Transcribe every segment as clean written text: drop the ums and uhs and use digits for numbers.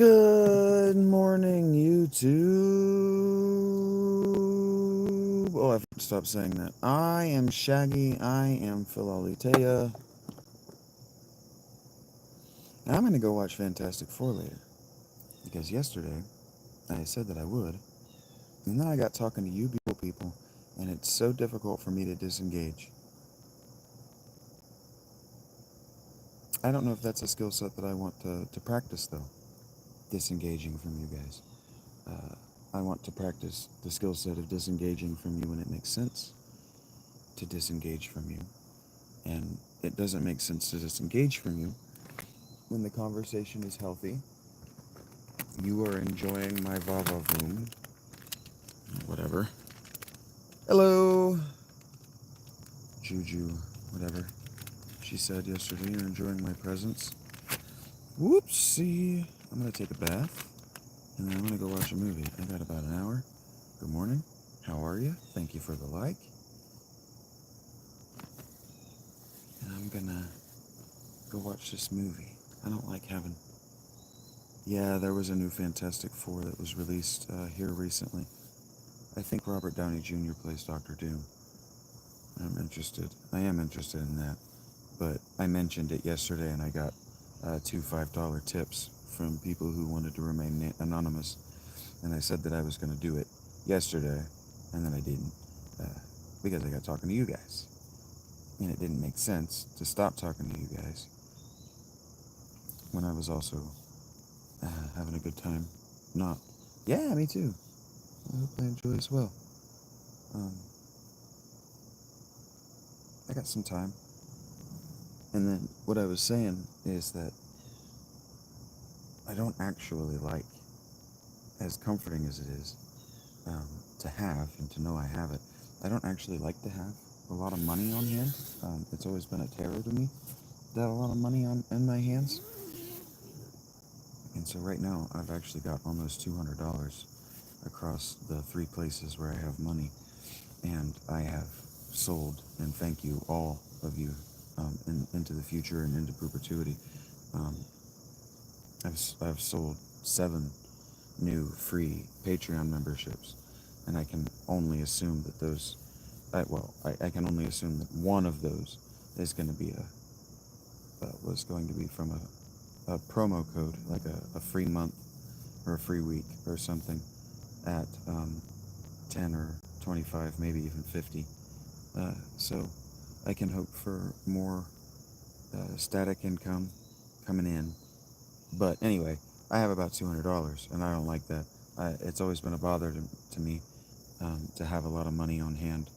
Good morning, YouTube. Oh, I have to stop saying that. I am Shaggy. I am Philalitea. And I'm going to go watch Fantastic Four later. Because yesterday, I said that I would. And then I got talking to you people, and it's so difficult for me to disengage. I don't know if that's a skill set that I want to practice, though. Disengaging from you guys. I want to practice the skill set of disengaging from you when it makes sense to disengage from you. And it doesn't make sense to disengage from you when the conversation is healthy. You are enjoying my Vava Voom. Whatever. Hello. Juju. Whatever. She said yesterday, you're enjoying my presence. Whoopsie. I'm going to take a bath. And then I'm going to go watch a movie. I got about an hour. Good morning. How are you? Thank you for the like. And I'm going to go watch this movie. I don't like having... Yeah, there was a new Fantastic Four that was released here recently. I think Robert Downey Jr. plays Doctor Doom. I'm interested. I am interested in that. But I mentioned it yesterday and I got two $5 tips from people who wanted to remain anonymous. And I said that I was going to do it yesterday, and then I didn't. Because I got talking to you guys. And it didn't make sense to stop talking to you guys when I was also having a good time. Not. Yeah, me too. I hope I enjoy as well. I got some time. And then what I was saying is that I don't actually like, as comforting as it is to have and to know I have it, I don't actually like to have a lot of money on hand. It's always been a terror to me to have a lot of money in my hands. And so right now I've actually got almost $200 across the 3 places where I have money. And I have sold, and thank you, all of you, into the future and into perpetuity. I've sold 7 new free Patreon memberships, and I can only assume that those, I can only assume that one of those is going to be was going to be from a promo code, like a free month or a free week or something at 10 or 25, maybe even 50. So I can hope for more static income coming in. But anyway, I have about $200, and I don't like that. It's always been a bother to me to have a lot of money on hand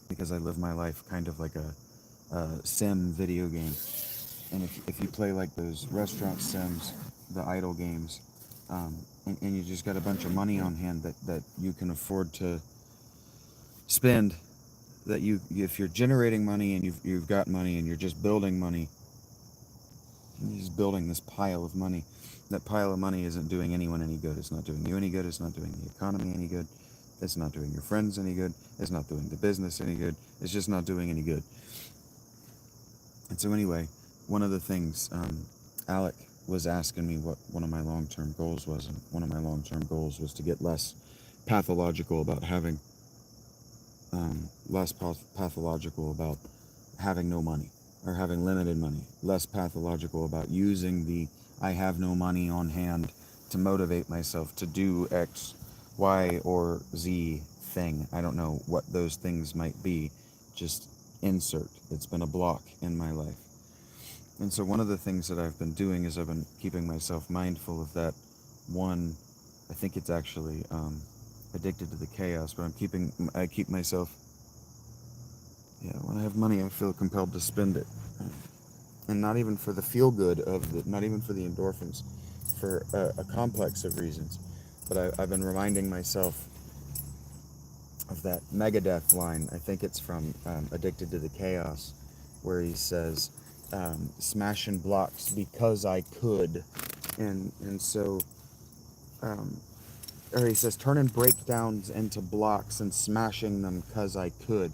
because I live my life kind of like a sim video game. And if you play like those restaurant sims, the idle games, and you just got a bunch of money on hand that you can afford to spend, that if you're generating money and you've got money and you're just building money, you're just building this pile of money. That pile of money isn't doing anyone any good. It's not doing you any good. It's not doing the economy any good. It's not doing your friends any good. It's not doing the business any good. It's just not doing any good. And so anyway, one of the things, Alec was asking me what one of my long-term goals was, and one of my long-term goals was to get less pathological about having, pathological about having no money or having limited money, less pathological about using the I have no money on hand to motivate myself to do X, Y, or Z thing. I don't know what those things might be. Just insert. It's been a block in my life. And so one of the things that I've been doing is I've been keeping myself mindful of that. One, I think it's actually addicted to the chaos, but I keep myself, when I have money, I feel compelled to spend it. And not even for the feel good not even for the endorphins, for a complex of reasons. But I've been reminding myself of that Megadeth line. I think it's from Addicted to the Chaos, where he says, smashing blocks because I could. And so, or he says, turning breakdowns into blocks and smashing them because I could.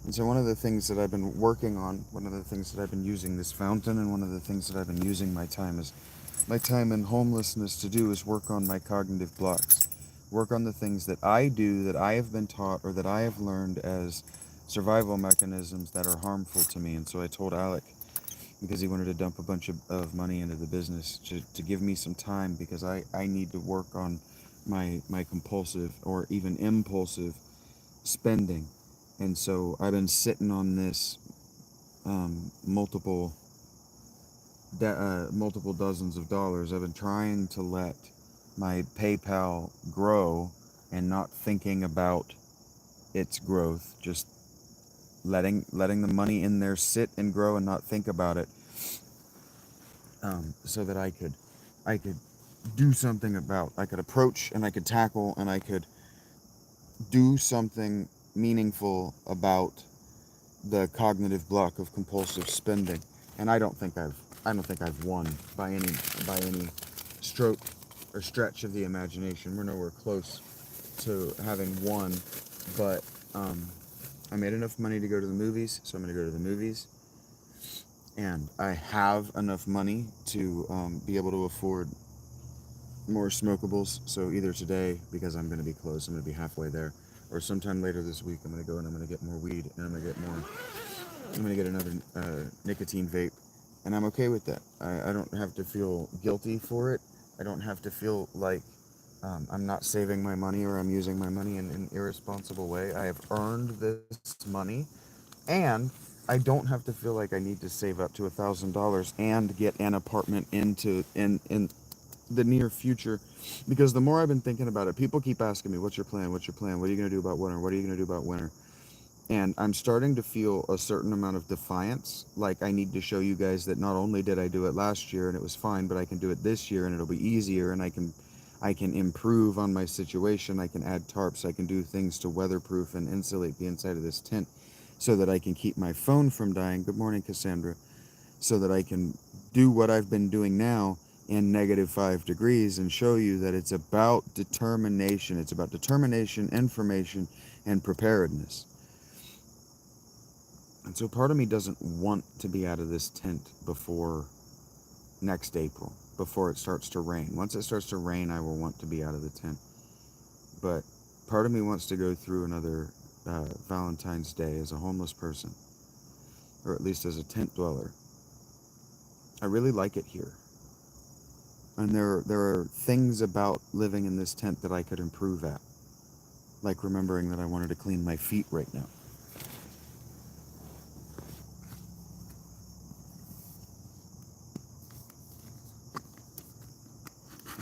And so one of the things that I've been working on, one of the things that I've been using this fountain, and one of the things that I've been using my time in homelessness to do is work on my cognitive blocks. Work on the things that I do that I have been taught or that I have learned as survival mechanisms that are harmful to me. And so I told Alec, because he wanted to dump a bunch of money into the business, to give me some time because I need to work on my compulsive or even impulsive spending. And so I've been sitting on this multiple dozens of dollars. I've been trying to let my PayPal grow and not thinking about its growth, just letting the money in there sit and grow and not think about it, so that I could do something about. I could approach and I could tackle and I could do something meaningful about the cognitive block of compulsive spending. And I don't think I've won by any stroke or stretch of the imagination. We're nowhere close to having won, but I made enough money to go to the movies, so I'm going to go to the movies. And I have enough money to be able to afford more smokables. So either today, because I'm going to be close, I'm going to be halfway there, or sometime later this week, I'm going to go and I'm going to get more weed, and I'm going to get another nicotine vape, and I'm okay with that. I don't have to feel guilty for it. I don't have to feel like I'm not saving my money or I'm using my money in an irresponsible way. I have earned this money, and I don't have to feel like I need to save up to $1,000 and get an apartment in the near future, because the more I've been thinking about it, people keep asking me, "What's your plan? What's your plan? What are you going to do about winter? What are you going to do about winter?" And I'm starting to feel a certain amount of defiance. Like I need to show you guys that not only did I do it last year and it was fine, but I can do it this year and it'll be easier, and I can improve on my situation. I can add tarps. I can do things to weatherproof and insulate the inside of this tent so that I can keep my phone from dying. Good morning, Cassandra. So that I can do what I've been doing now in -5 degrees and show you that it's about determination. It's about determination, information, and preparedness. And so part of me doesn't want to be out of this tent before next April, before it starts to rain. Once it starts to rain, I will want to be out of the tent. But part of me wants to go through another Valentine's Day as a homeless person, or at least as a tent dweller. I really like it here. And there are things about living in this tent that I could improve at, like remembering that I wanted to clean my feet right now.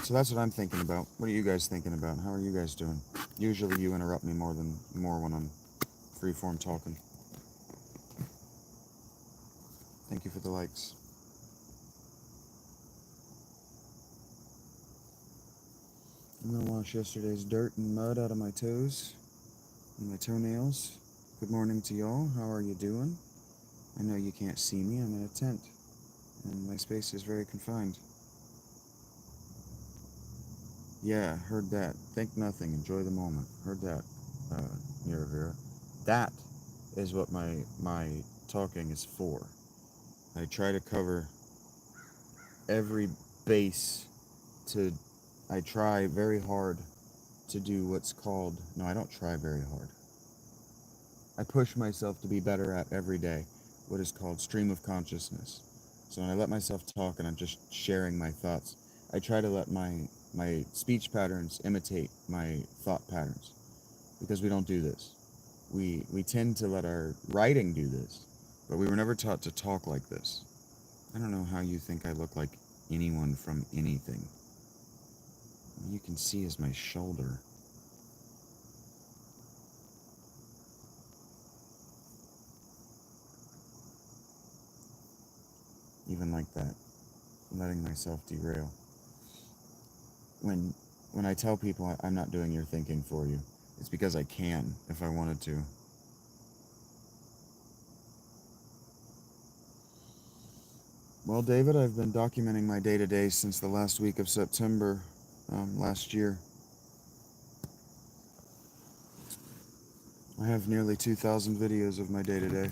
So that's what I'm thinking about. What are you guys thinking about? How are you guys doing? Usually you interrupt me more when I'm freeform talking. Thank you for the likes. I'm gonna wash yesterday's dirt and mud out of my toes and my toenails. Good morning to y'all. How are you doing? I know you can't see me. I'm in a tent, and my space is very confined. Yeah, heard that. Think nothing. Enjoy the moment. Heard that, Miravira. That is what my talking is for. I try to cover every base to. I try very hard to do what's called. No, I don't try very hard. I push myself to be better at every day what is called stream of consciousness. So when I let myself talk and I'm just sharing my thoughts, I try to let my speech patterns imitate my thought patterns, because we don't do this. We tend to let our writing do this, but we were never taught to talk like this. I don't know how you think I look like anyone from anything. All you can see is my shoulder. Even like that, letting myself derail. When when I tell people I'm not doing your thinking for you, it's because I can if I wanted to. Well, David, I've been documenting my day-to-day since the last week of September last year. I have nearly 2,000 videos of my day to day.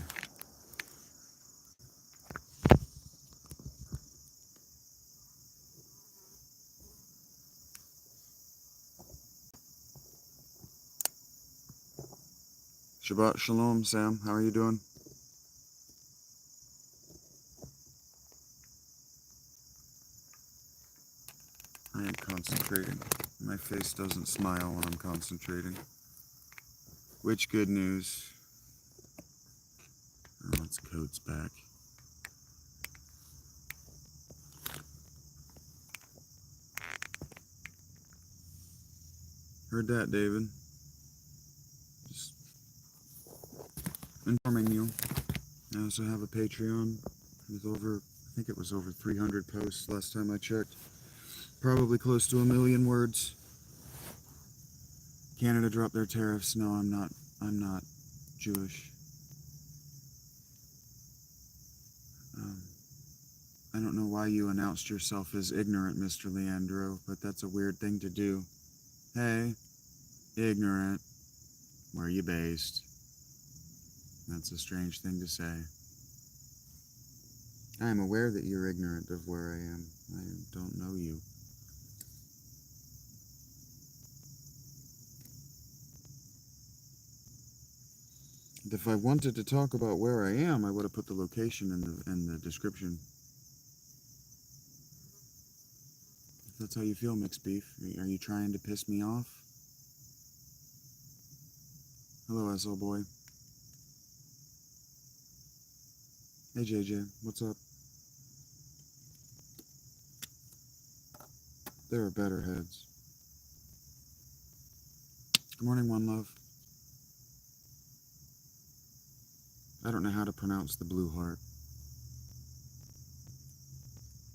Shabbat Shalom, Sam. How are you doing? I am concentrating. My face doesn't smile when I'm concentrating. Which good news. Oh, its coat's back. Heard that, David. Just informing you. I also have a Patreon with over, I think it was over 300 posts last time I checked. Probably close to 1,000,000 words. Canada dropped their tariffs. No, I'm not Jewish. I don't know why you announced yourself as ignorant, Mr. Leandro, but that's a weird thing to do. Hey, ignorant. Where are you based? That's a strange thing to say. I am aware that you're ignorant of where I am. I don't know you. If I wanted to talk about where I am, I would have put the location in the description. If that's how you feel, mixed beef. Are you trying to piss me off? Hello, SL boy. Hey, JJ. What's up? There are better heads. Good morning, One Love. I don't know how to pronounce the blue heart.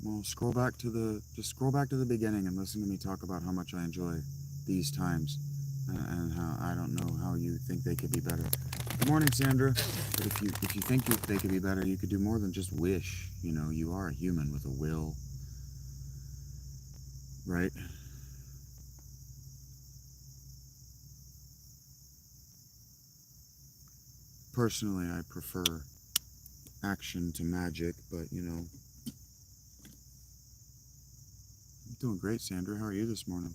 Well, just scroll back to the beginning and listen to me talk about how much I enjoy these times and how I don't know how you think they could be better. Good morning, Sandra. But if you think they could be better, you could do more than just wish. You know, you are a human with a will, right? Personally, I prefer action to magic, but you know, I'm doing great, Sandra. How are you this morning?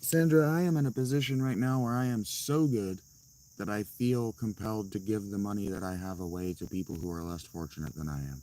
Sandra, I am in a position right now where I am so good that I feel compelled to give the money that I have away to people who are less fortunate than I am.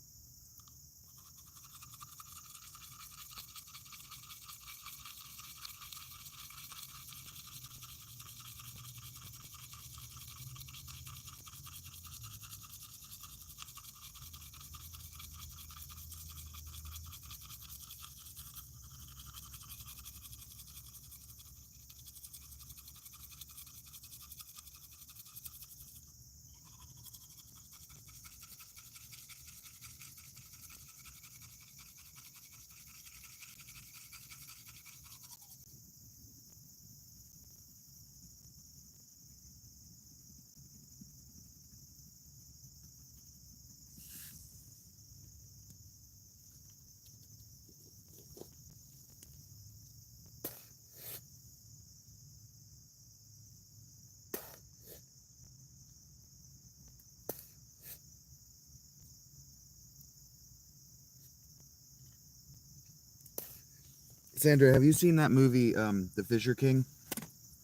Sandra, have you seen that movie, The Fisher King,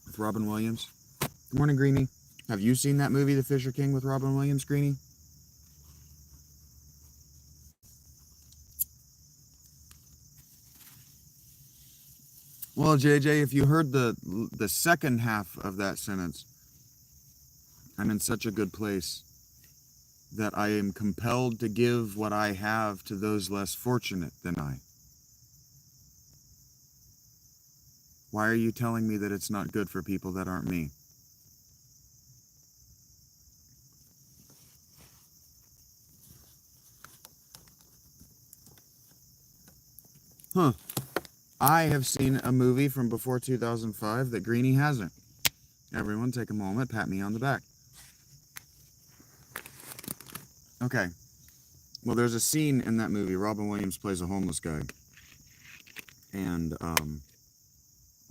with Robin Williams? Good morning, Greenie. Have you seen that movie, The Fisher King, with Robin Williams, Greenie? Well, JJ, if you heard the second half of that sentence, I'm in such a good place that I am compelled to give what I have to those less fortunate than I. Why are you telling me that it's not good for people that aren't me? Huh. I have seen a movie from before 2005 that Greenie hasn't. Everyone take a moment, pat me on the back. Okay. Well, there's a scene in that movie. Robin Williams plays a homeless guy. And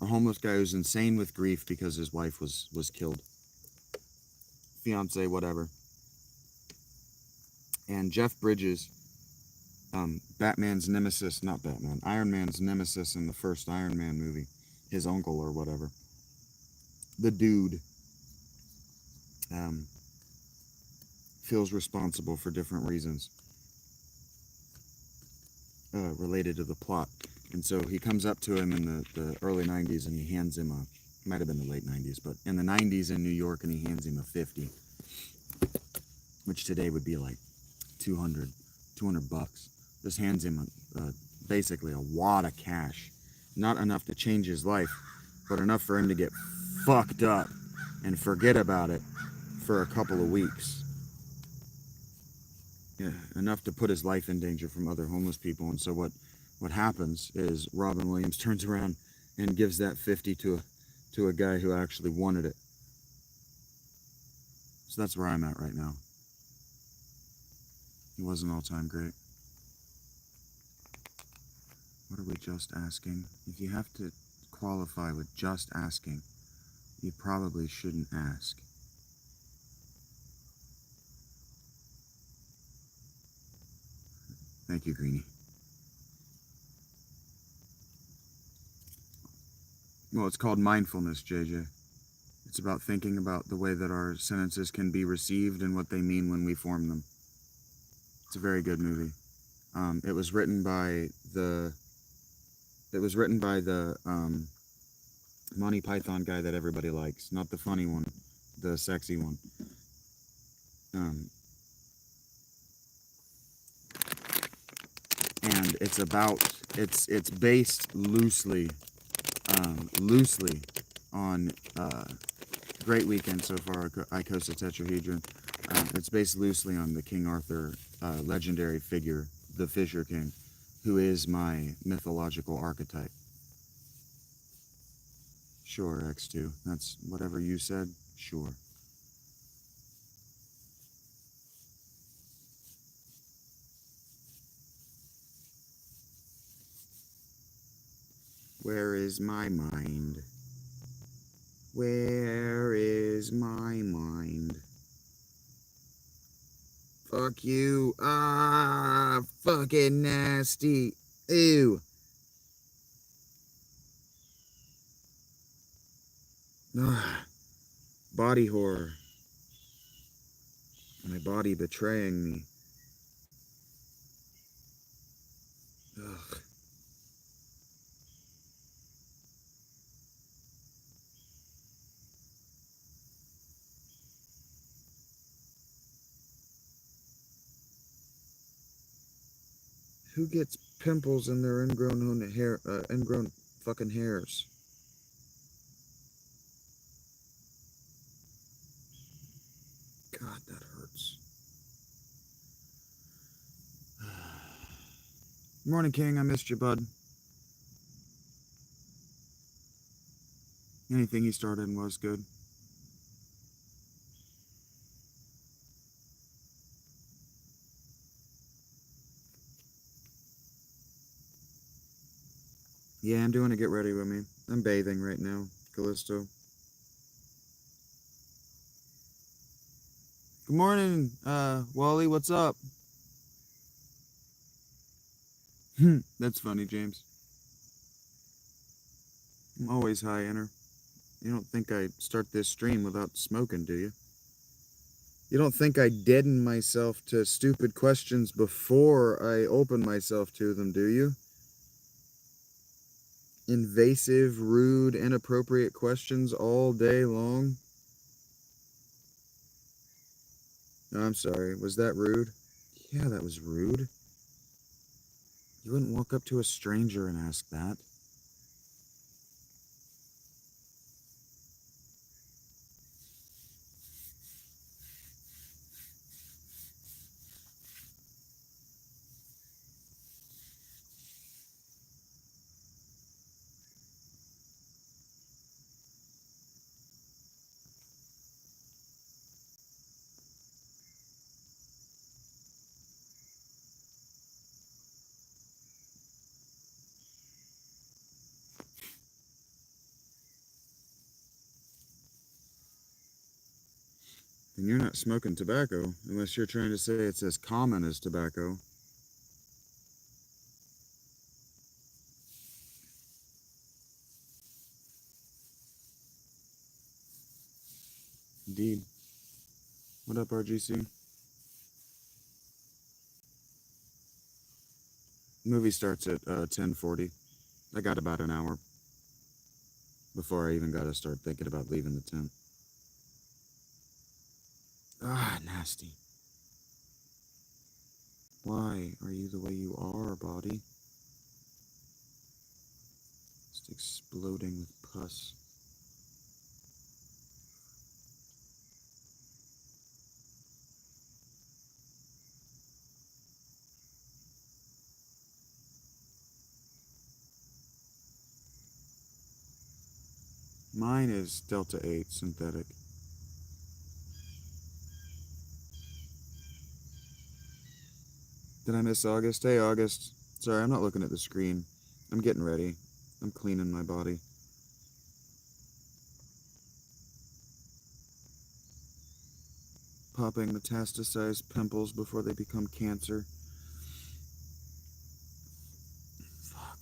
a homeless guy who's insane with grief because his wife was killed. Fiance, whatever. And Jeff Bridges, Batman's nemesis, not Batman, Iron Man's nemesis in the first Iron Man movie, his uncle or whatever, the dude, um, feels responsible for different reasons related to the plot. And so he comes up to him in the early 90s and he hands him might have been the late 90s, but in the 90s in New York, and he hands him a 50, which today would be like 200 bucks. Just hands him basically a wad of cash. Not enough to change his life, but enough for him to get fucked up and forget about it for a couple of weeks. Yeah, enough to put his life in danger from other homeless people. And so what happens is Robin Williams turns around and gives that 50 to a guy who actually wanted it. So that's where I'm at right now. He wasn't all-time great. What are we just asking? If you have to qualify with just asking, you probably shouldn't ask. Thank you, Greenie. Well, it's called Mindfulness, JJ. It's about thinking about the way that our sentences can be received and what they mean when we form them. It's a very good movie. It was written by the Monty Python guy that everybody likes, not the funny one, the sexy one. And it's based loosely on Great Weekend so far, icosahedron. It's based loosely on the King Arthur legendary figure, the Fisher King, who is my mythological archetype. Sure, X2. That's whatever you said. Sure. Where is my mind? Where is my mind? Fuck you. Ah, fucking nasty. Ew. Ah, body horror. My body betraying me. Ugh. Who gets pimples in their ingrown fucking hairs? God, that hurts. Morning, King. I missed you, bud. Anything he started was good. Yeah, I'm doing a get ready with me. I'm bathing right now, Callisto. Good morning, Wally. What's up? That's funny, James. I'm always high, Enter. You don't think I start this stream without smoking, do you? You don't think I deaden myself to stupid questions before I open myself to them, do you? Invasive, rude, inappropriate questions all day long? No, I'm sorry. Was that rude? Yeah, that was rude. You wouldn't walk up to a stranger and ask that. Then you're not smoking tobacco, unless you're trying to say it's as common as tobacco. Indeed. What up, RGC? Movie starts at 10:40. I got about an hour before I even got to start thinking about leaving the tent. Ah, nasty. Why are you the way you are, body? Just exploding with pus. Mine is Delta 8 synthetic. Did I miss August? Hey, August. Sorry, I'm not looking at the screen. I'm getting ready. I'm cleaning my body. Popping metastasized pimples before they become cancer. Fuck.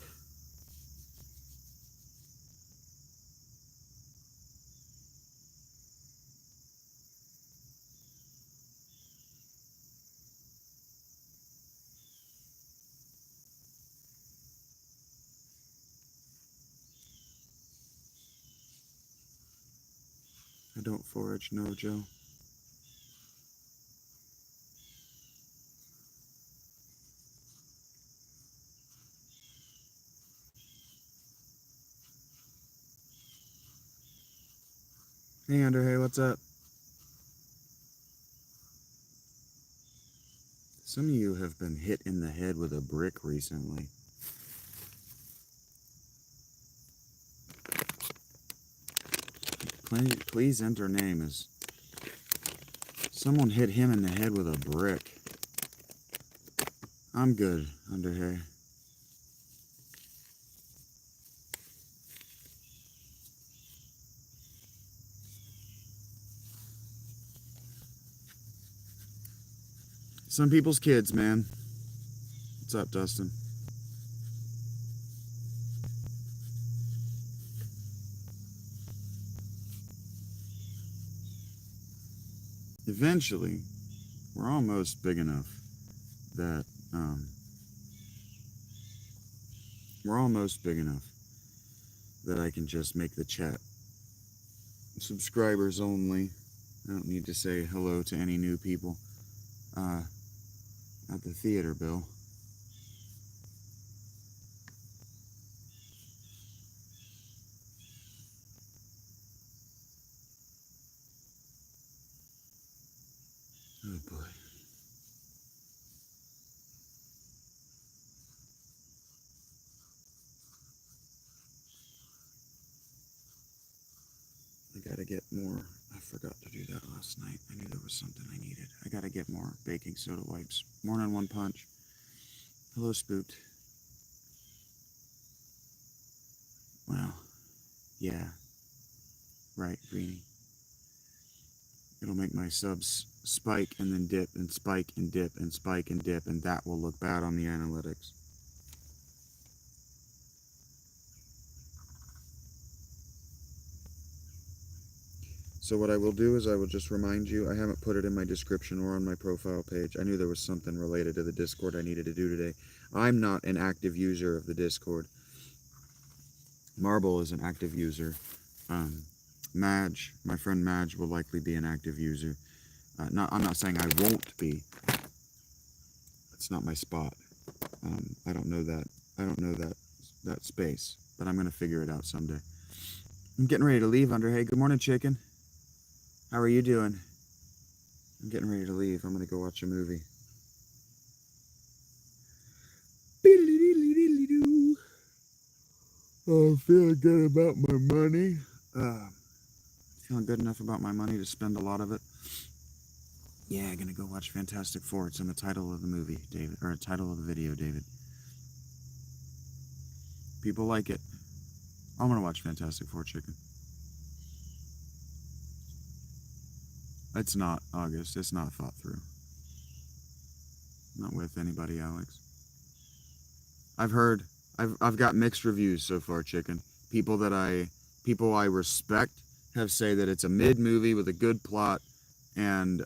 I don't forage, no, Joe. Hey, Hey, what's up? Some of you have been hit in the head with a brick recently. Please enter name as someone hit him in the head with a brick. I'm good, Underhay. Some people's kids, man. What's up, Dustin? Eventually, we're almost big enough that, I can just make the chat subscribers only. I don't need to say hello to any new people. At the theater, Bill. Oh boy. I gotta get more. I forgot to do that last night. I knew there was something I needed. I gotta get more baking soda wipes. Morning one punch. Hello, Spooked. Well, yeah. Right, Greenie. It'll make my subs spike and then dip and spike and dip and spike and dip, and that will look bad on the analytics. So what I will do is I will just remind you, I haven't put it in my description or on my profile page. I knew there was something related to the Discord I needed to do today. I'm not an active user of the Discord. Marble is an active user. Madge, my friend Madge, will likely be an active user. I'm not saying I won't be. It's not my spot. I don't know that. I don't know that space, but I'm gonna figure it out someday. I'm getting ready to leave, Under. Hey, good morning, chicken. How are you doing? I'm getting ready to leave. I'm gonna go watch a movie. Oh, I'm feeling good about my money. Feeling good enough about my money to spend a lot of it. Yeah, I'm gonna go watch Fantastic Four. It's in the title of the movie, David, or title of the video, David. People like it. I'm gonna watch Fantastic Four, chicken. It's not August. It's not thought through. Not with anybody, Alex. I've got mixed reviews so far, chicken. People I respect have say that it's a mid movie with a good plot and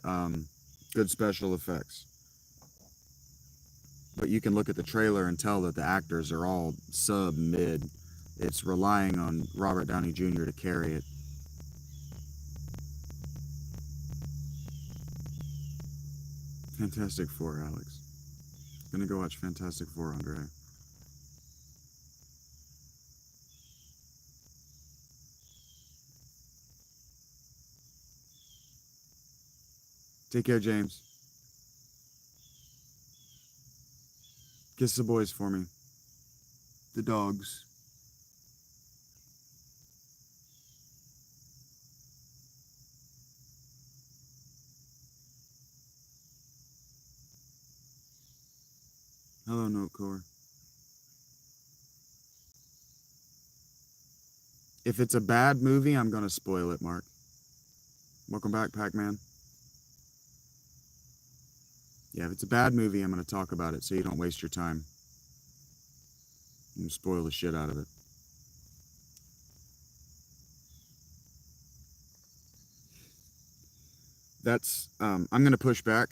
good special effects. But you can look at the trailer and tell that the actors are all sub mid. It's relying on Robert Downey Jr. to carry it. Fantastic Four, Alex. Gonna go watch Fantastic Four, Andre. Take care, James. Kiss the boys for me. The dogs. Hello, Notecore. If it's a bad movie, I'm gonna spoil it, Mark. Welcome back, Pac-Man. Yeah, if it's a bad movie, I'm gonna talk about it so you don't waste your time. And spoil the shit out of it. That's I'm gonna push back.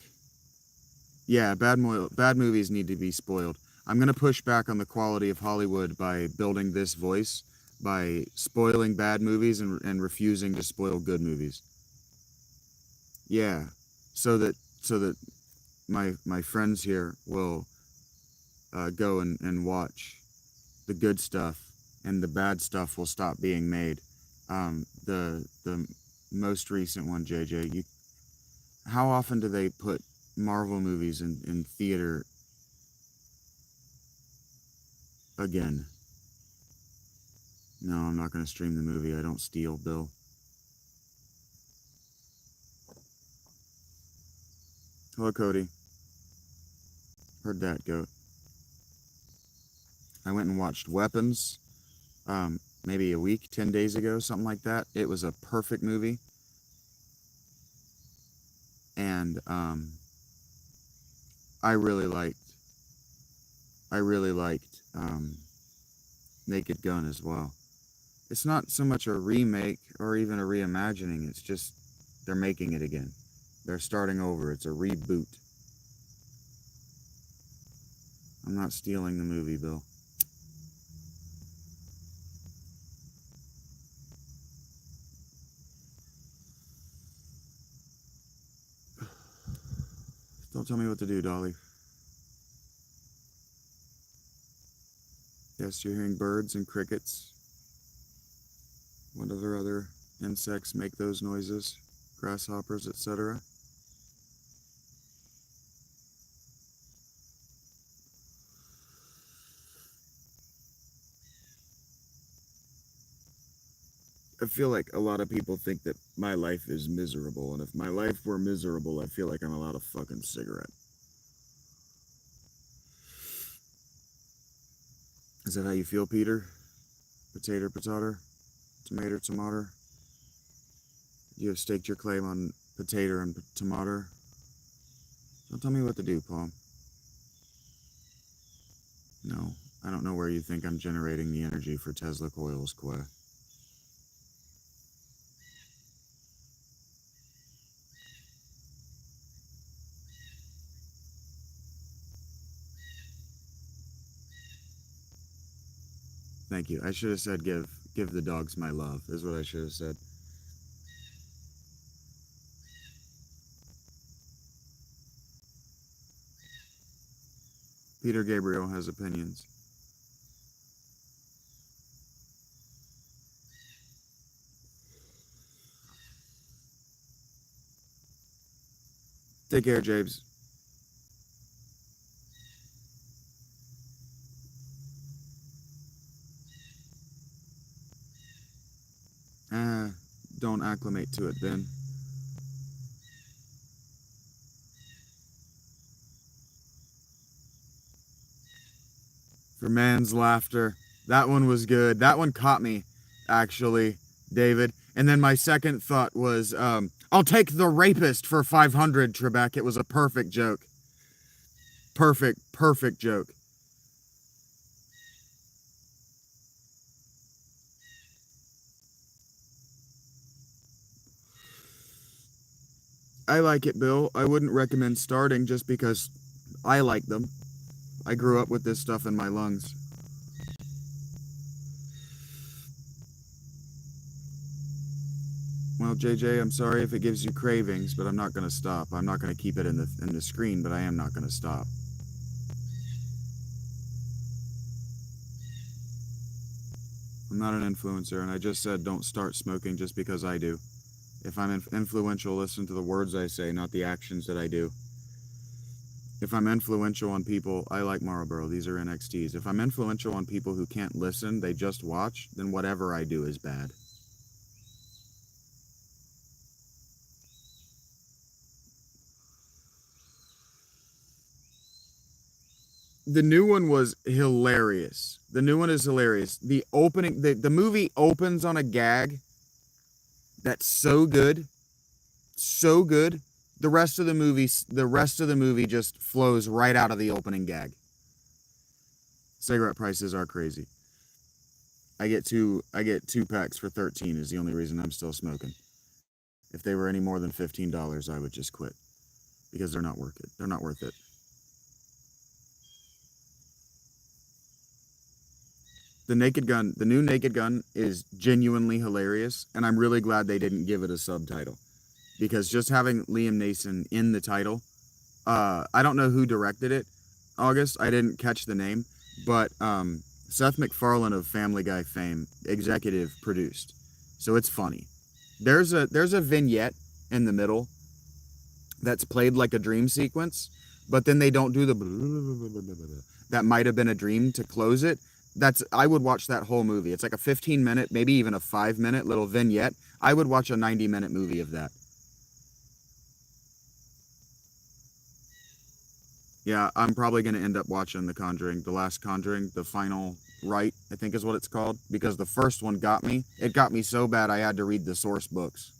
Yeah, bad movies need to be spoiled. I'm gonna push back on the quality of Hollywood by building this voice, by spoiling bad movies and refusing to spoil good movies. Yeah, so that my friends here will go and watch the good stuff, and the bad stuff will stop being made. The most recent one, JJ, how often do they put Marvel movies in theater again? No, I'm not going to stream the movie. I don't steal, Bill. Hello, Cody. Heard that, goat. I went and watched Weapons, maybe a week, 10 days ago, something like that. It was a perfect movie. And I really liked Naked Gun as well. It's not so much a remake or even a reimagining. It's just they're making it again. They're starting over. It's a reboot. I'm not stealing the movie, Bill. Don't tell me what to do, Dolly. Yes, you're hearing birds and crickets. What other insects make those noises? Grasshoppers, etc. I feel like a lot of people think that my life is miserable, and if my life were miserable, I feel like I'm allowed a fucking cigarette. Is that how you feel, Peter? Potato, tomato. You have staked your claim on potato and tomato. Don't tell me what to do, Paul. No, I don't know where you think I'm generating the energy for Tesla coils, Qua. Thank you. I should have said give the dogs my love, is what I should have said. Peter Gabriel has opinions. Take care, James. Don't acclimate to it then. For man's laughter. That one was good. That one caught me, actually, David. And then my second thought was, I'll take the rapist for 500, Trebek. It was a perfect joke. Perfect joke. I like it, Bill. I wouldn't recommend starting just because I like them. I grew up with this stuff in my lungs. Well, JJ, I'm sorry if it gives you cravings, but I'm not going to stop. I'm not going to keep it in the screen, but I am not going to stop. I'm not an influencer, and I just said don't start smoking just because I do. If I'm influential, listen to the words I say, not the actions that I do. If I'm influential on people, I like Marlboro. These are NXTs. If I'm influential on people who can't listen, they just watch, then whatever I do is bad. The new one was hilarious. The new one is hilarious. The opening, the movie opens on a gag that's so good, so good. The rest of the movie just flows right out of the opening gag. Cigarette prices are crazy. I get two packs for 13 is the only reason I'm still smoking. If they were any more than $15, I would just quit because they're not worth it. They're not worth it. The new Naked Gun is genuinely hilarious, and I'm really glad they didn't give it a subtitle because just having Liam Neeson in the title, I don't know who directed it. August, I didn't catch the name, but Seth MacFarlane of Family Guy fame executive produced, so it's funny. There's a vignette in the middle that's played like a dream sequence, but then they don't do the that might have been a dream to close it. That's I would watch that whole movie. It's like a 15-minute, maybe even a 5-minute little vignette. I would watch a 90-minute movie of that. Yeah, I'm probably going to end up watching The Conjuring, The Last Conjuring, The Final Rite, I think is what it's called, because the first one got me. It got me so bad I had to read the source books.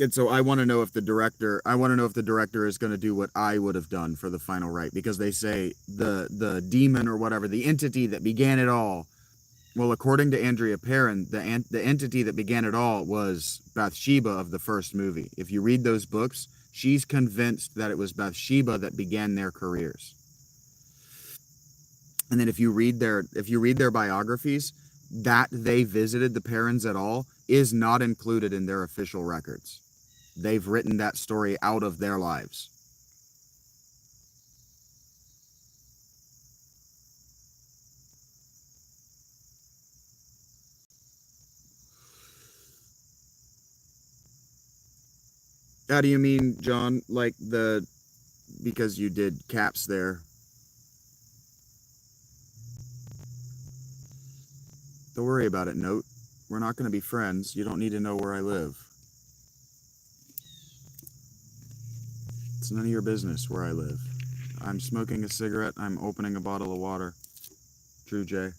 And so I want to know if the director is going to do what I would have done for The Final Rite, because they say the demon or whatever, the entity that began it all. Well, according to Andrea Perrin, the entity that began it all was Bathsheba of the first movie. If you read those books, she's convinced that it was Bathsheba that began their careers. And then if you read their biographies, that they visited the Perrins at all is not included in their official records. They've written that story out of their lives. How do you mean, John? Like because you did caps there. Don't worry about it, Note. We're not going to be friends. You don't need to know where I live. It's none of your business where I live. I'm smoking a cigarette. I'm opening a bottle of water. True, Jay.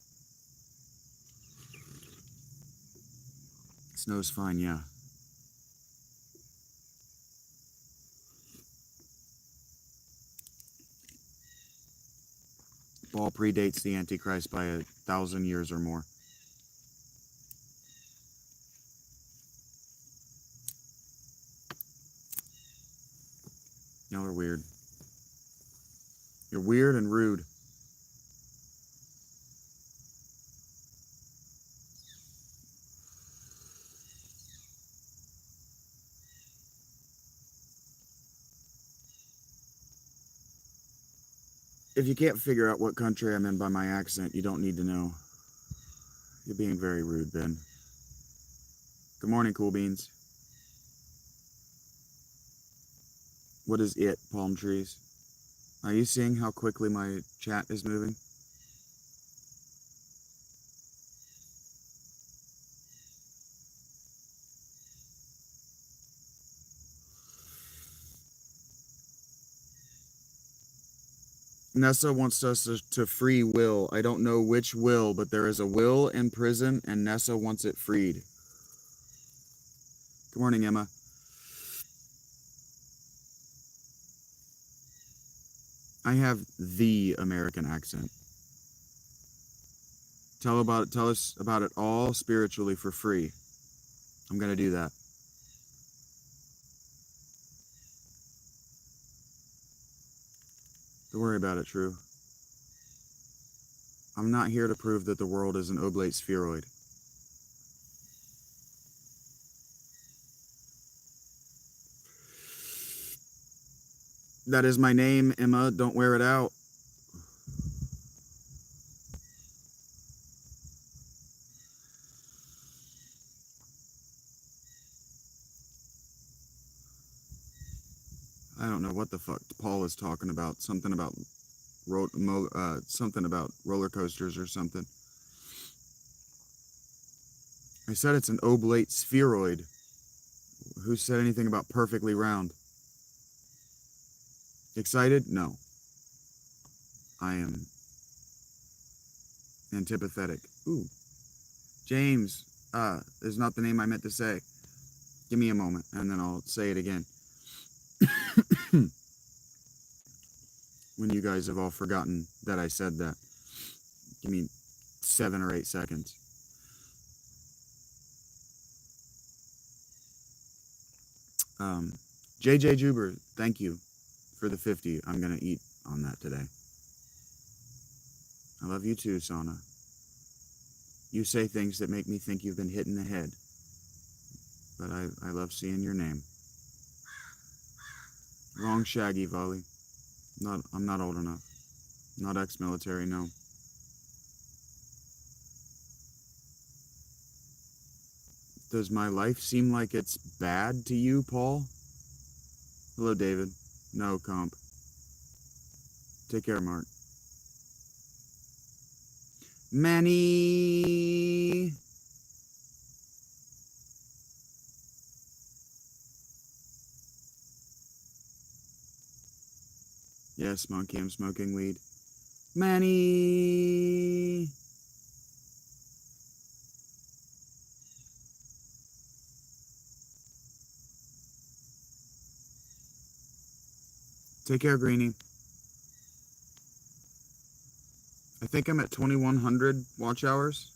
Snow's fine, yeah. Ball predates the Antichrist by 1,000 years or more. Y'all are weird. You're weird and rude. If you can't figure out what country I'm in by my accent, you don't need to know. You're being very rude, Ben. Good morning, Cool Beans. What is it, palm trees? Are you seeing how quickly my chat is moving? Nessa wants us to free Will. I don't know which Will, but there is a Will in prison, and Nessa wants it freed. Good morning, Emma. I have the American accent. Tell us about it all spiritually for free. I'm gonna do that. Don't worry about it, True. I'm not here to prove that the world is an oblate spheroid. That is my name, Emma. Don't wear it out. I don't know what the fuck Paul is talking about. Something about roller coasters or something. I said it's an oblate spheroid. Who said anything about perfectly round? Excited? No. I am antipathetic. Ooh. James is not the name I meant to say. Give me a moment, and then I'll say it again. When you guys have all forgotten that I said that. Give me 7 or 8 seconds. JJ Juber, thank you for the 50. I'm going to eat on that today. I love you too, Sana. You say things that make me think you've been hit in the head. But I love seeing your name. Wrong Shaggy, Volley. I'm not old enough. Not ex-military, no. Does my life seem like it's bad to you, Paul? Hello, David. No, comp. Take care, Mark. Manny! Yes, Monkey, I'm smoking weed. Manny! Take care, Greenie. I think I'm at 2,100 watch hours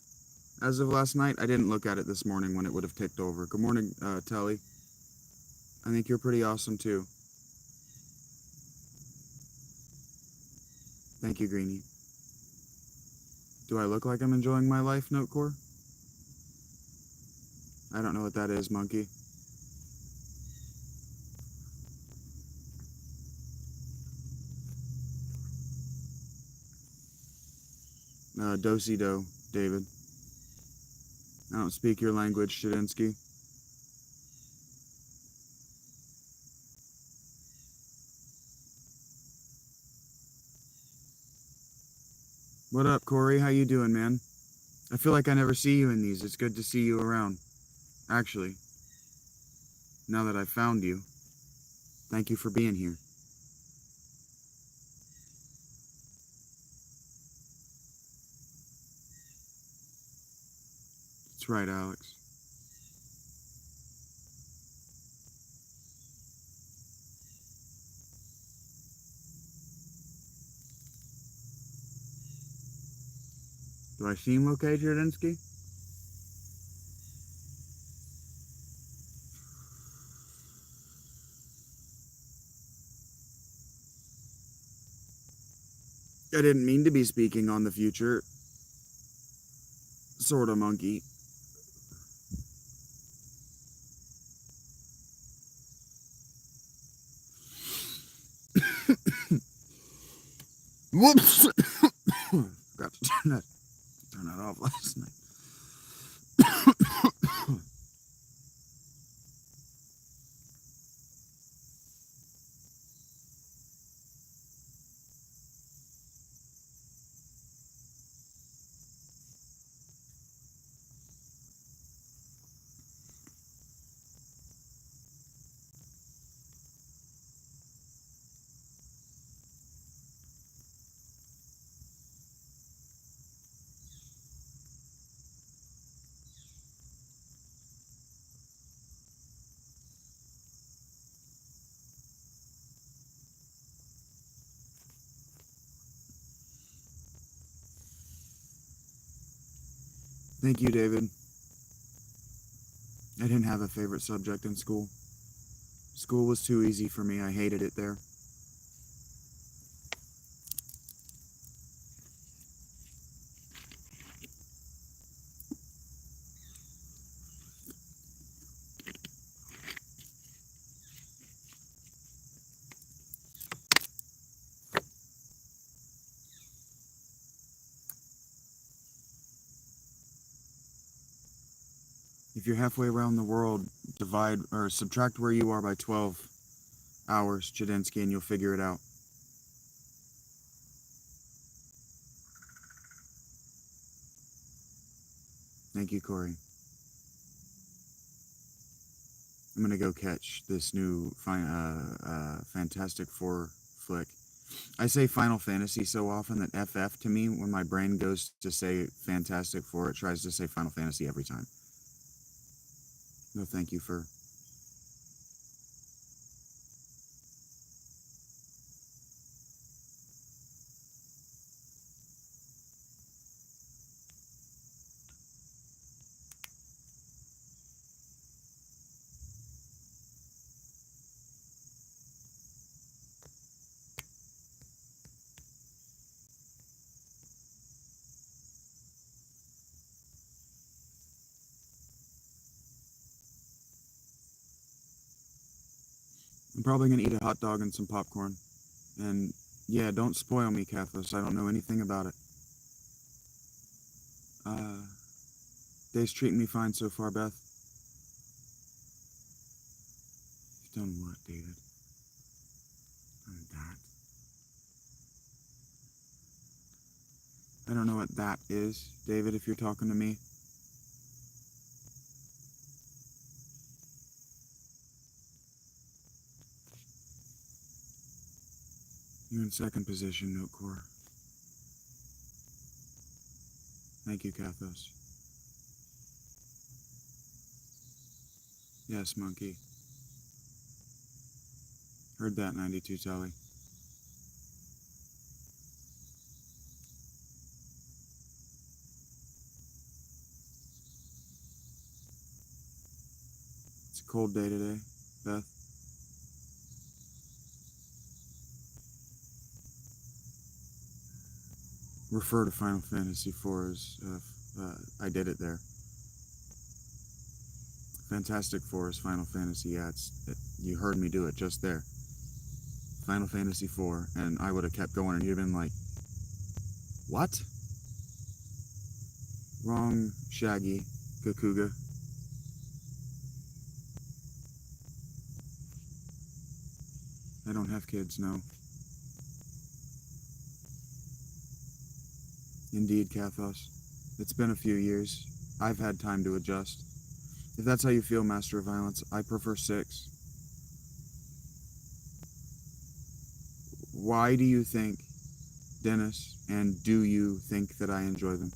as of last night. I didn't look at it this morning when it would have ticked over. Good morning, Telly. I think you're pretty awesome, too. Thank you, Greenie. Do I look like I'm enjoying my life, Notecore? I don't know what that is, Monkey. Do-si-do, David. I don't speak your language, Shadinsky. What up, Corey? How you doing, man? I feel like I never see you in these. It's good to see you around. Actually, now that I've found you, thank you for being here. That's right, Alex. Do I seem okay, Jardinsky? I didn't mean to be speaking on the future. Sorta monkey. Whoops! Forgot to turn that off last night. Thank you, David. I didn't have a favorite subject in school. School was too easy for me. I hated it there. If you're halfway around the world, divide or subtract where you are by 12 hours, Chadinsky, and you'll figure it out. Thank you, Corey. I'm gonna go catch this new Fantastic Four flick. I say Final Fantasy so often that FF to me, when my brain goes to say Fantastic Four, it tries to say Final Fantasy every time. No, thank you for. I'm probably gonna eat a hot dog and some popcorn. And yeah, don't spoil me, Cathos. I don't know anything about it. Uh, Day's treating me fine so far, Beth. You've done what, David? Done that. I don't know what that is, David, if you're talking to me. You're in second position, Note Core. Thank you, Cathos. Yes, Monkey. Heard that, 92 Tully. It's a cold day today, Beth. Refer to Final Fantasy IV as I did it there. Fantastic Four is Final Fantasy. Yeah, you heard me do it just there. Final Fantasy IV, and I would have kept going, and you'd have been like, "What? Wrong, Shaggy, Kakuga." I don't have kids, no. Indeed, Kathos. It's been a few years. I've had time to adjust. If that's how you feel, Master of Violence, I prefer 6. Why do you think, Dennis, and do you think that I enjoy them?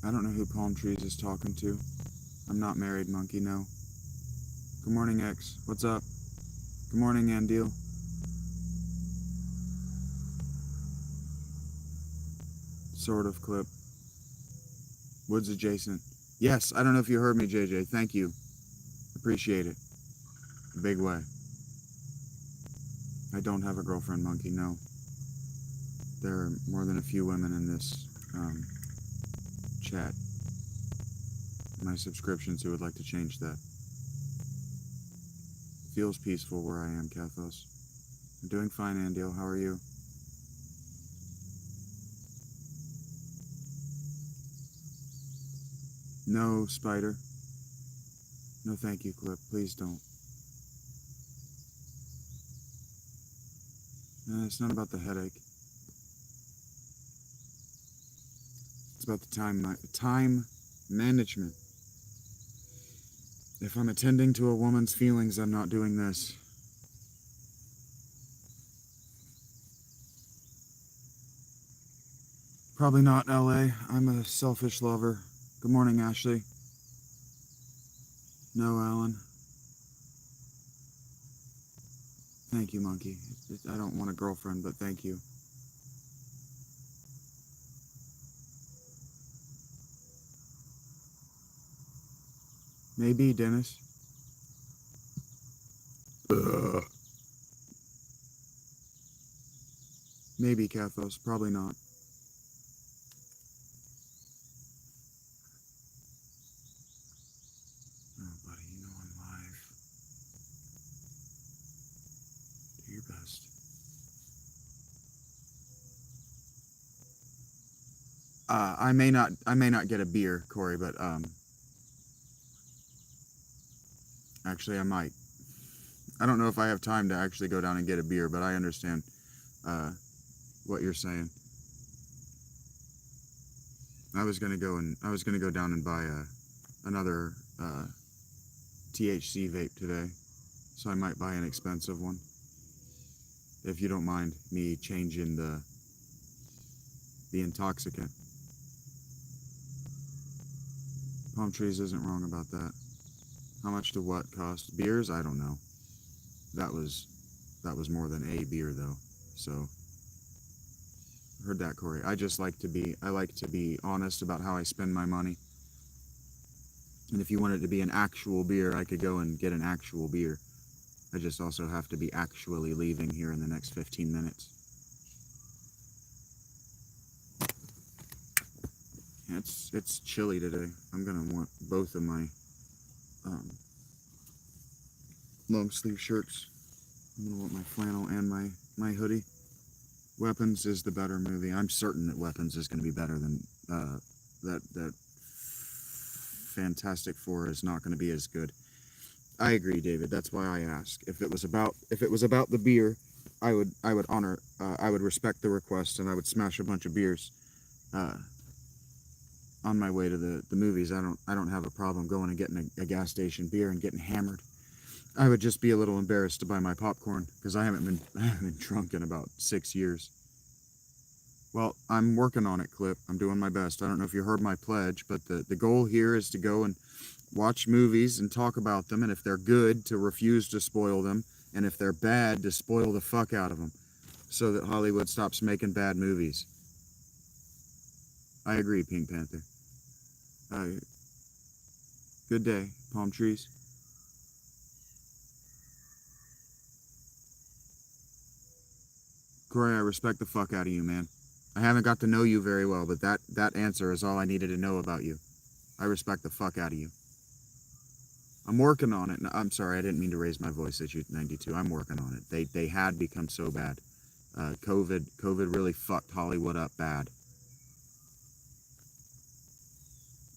I don't know who Palm Trees is talking to. I'm not married, Monkey, no. Good morning, X. What's up? Good morning, Andil. Sort of clip. Woods adjacent. Yes, I don't know if you heard me, JJ. Thank you. Appreciate it. Big way. I don't have a girlfriend, Monkey, no. There are more than a few women in this chat. My subscriptions who would like to change that. Feels peaceful where I am, Kathos. I'm doing fine, Andil. How are you? No, Spider. No, thank you, Clip. Please don't. It's not about the headache. It's about the time management. If I'm attending to a woman's feelings, I'm not doing this. Probably not LA. I'm a selfish lover. Good morning, Ashley. No, Alan. Thank you, Monkey. I don't want a girlfriend, but thank you. Maybe, Dennis. Ugh. Maybe, Kathos. Probably not. Oh, buddy, you know I'm live. Do your best. I may not get a beer, Corey, but actually I might. I don't know if I have time to actually go down and get a beer, but I understand what you're saying. I was gonna go down and buy another THC vape today, so I might buy an expensive one. If you don't mind me changing the intoxicant. Palm Trees isn't wrong about that. How much do what cost? Beers? I don't know. That was more than a beer though. So heard that, Corey. I like to be honest about how I spend my money. And if you want it to be an actual beer, I could go and get an actual beer. I just also have to be actually leaving here in the next 15 minutes. It's chilly today. I'm gonna want both of my long sleeve shirts. I'm gonna want my flannel and my hoodie. Weapons is the better movie. I'm certain that Weapons is gonna be better than that Fantastic Four is not gonna be as good. I agree, David. That's why I ask. If it was about the beer, I would respect the request and I would smash a bunch of beers on my way to the movies. I don't have a problem going and getting a gas station beer and getting hammered. I would just be a little embarrassed to buy my popcorn because I haven't been drunk in about 6 years. Well, I'm working on it, Clip. I'm doing my best. I don't know if you heard my pledge, but the goal here is to go and watch movies and talk about them, and if they're good, to refuse to spoil them, and if they're bad, to spoil the fuck out of them, so that Hollywood stops making bad movies. I agree, Pink Panther. Good day, Palm Trees. Corey, I respect the fuck out of you, man. I haven't got to know you very well, but that answer is all I needed to know about you. I respect the fuck out of you. I'm working on it. No, I'm sorry, I didn't mean to raise my voice at you, 92. I'm working on it. They had become so bad. COVID really fucked Hollywood up bad.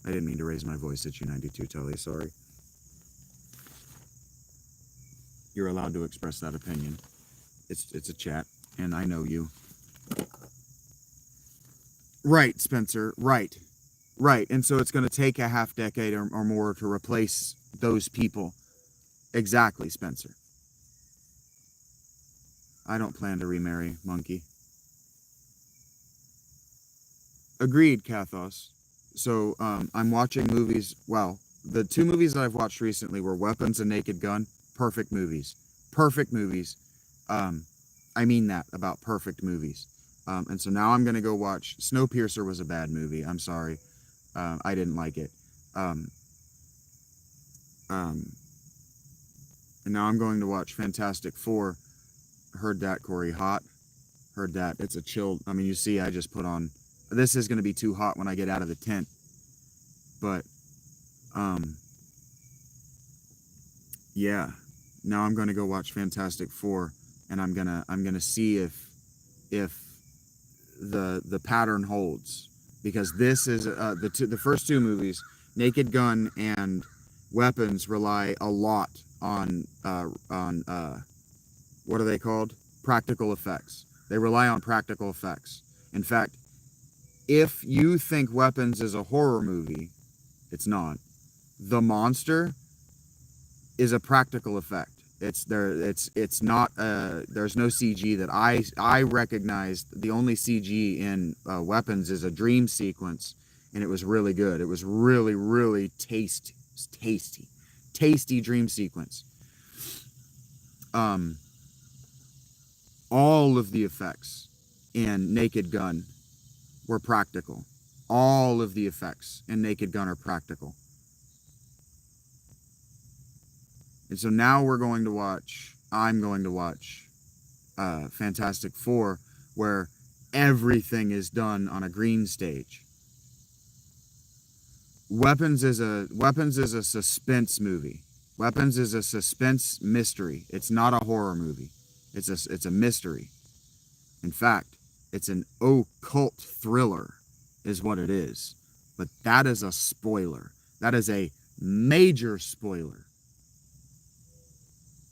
I didn't mean to raise my voice at you, 92. Totally sorry. You're allowed to express that opinion. It's a chat, and I know you. Right, Spencer. Right. And so it's going to take a half decade or more to replace those people. Exactly, Spencer. I don't plan to remarry, Monkey. Agreed, Kathos. So I'm watching movies. Well, the two movies that I've watched recently were Weapons and Naked Gun. Perfect movies. Perfect movies. I mean that about perfect movies. And so now I'm going to go watch. Snowpiercer was a bad movie. I'm sorry. I didn't like it. And now I'm going to watch Fantastic Four. Heard that, Corey. Hot. Heard that. It's a chilled. I mean, you see, I just put on. This is going to be too hot when I get out of the tent. But, yeah. Now I'm going to go watch Fantastic Four, and I'm gonna see if the pattern holds, because this is the first two movies, Naked Gun and Weapons, rely a lot on what are they called? Practical effects. They rely on practical effects. In fact, if you think Weapons is a horror movie, it's not. The monster is a practical effect. It's there. It's not. There's no CG that I recognized. The only CG in Weapons is a dream sequence, and it was really good. It was really tasty dream sequence. All of the effects in Naked Gun were practical. All of the effects in Naked Gun are practical. And so now I'm going to watch Fantastic Four, where everything is done on a green stage. Weapons is a suspense movie. Weapons is a suspense mystery. It's not a horror movie. It's a mystery. In fact, it's an occult thriller is what it is. But that is a spoiler. That is a major spoiler.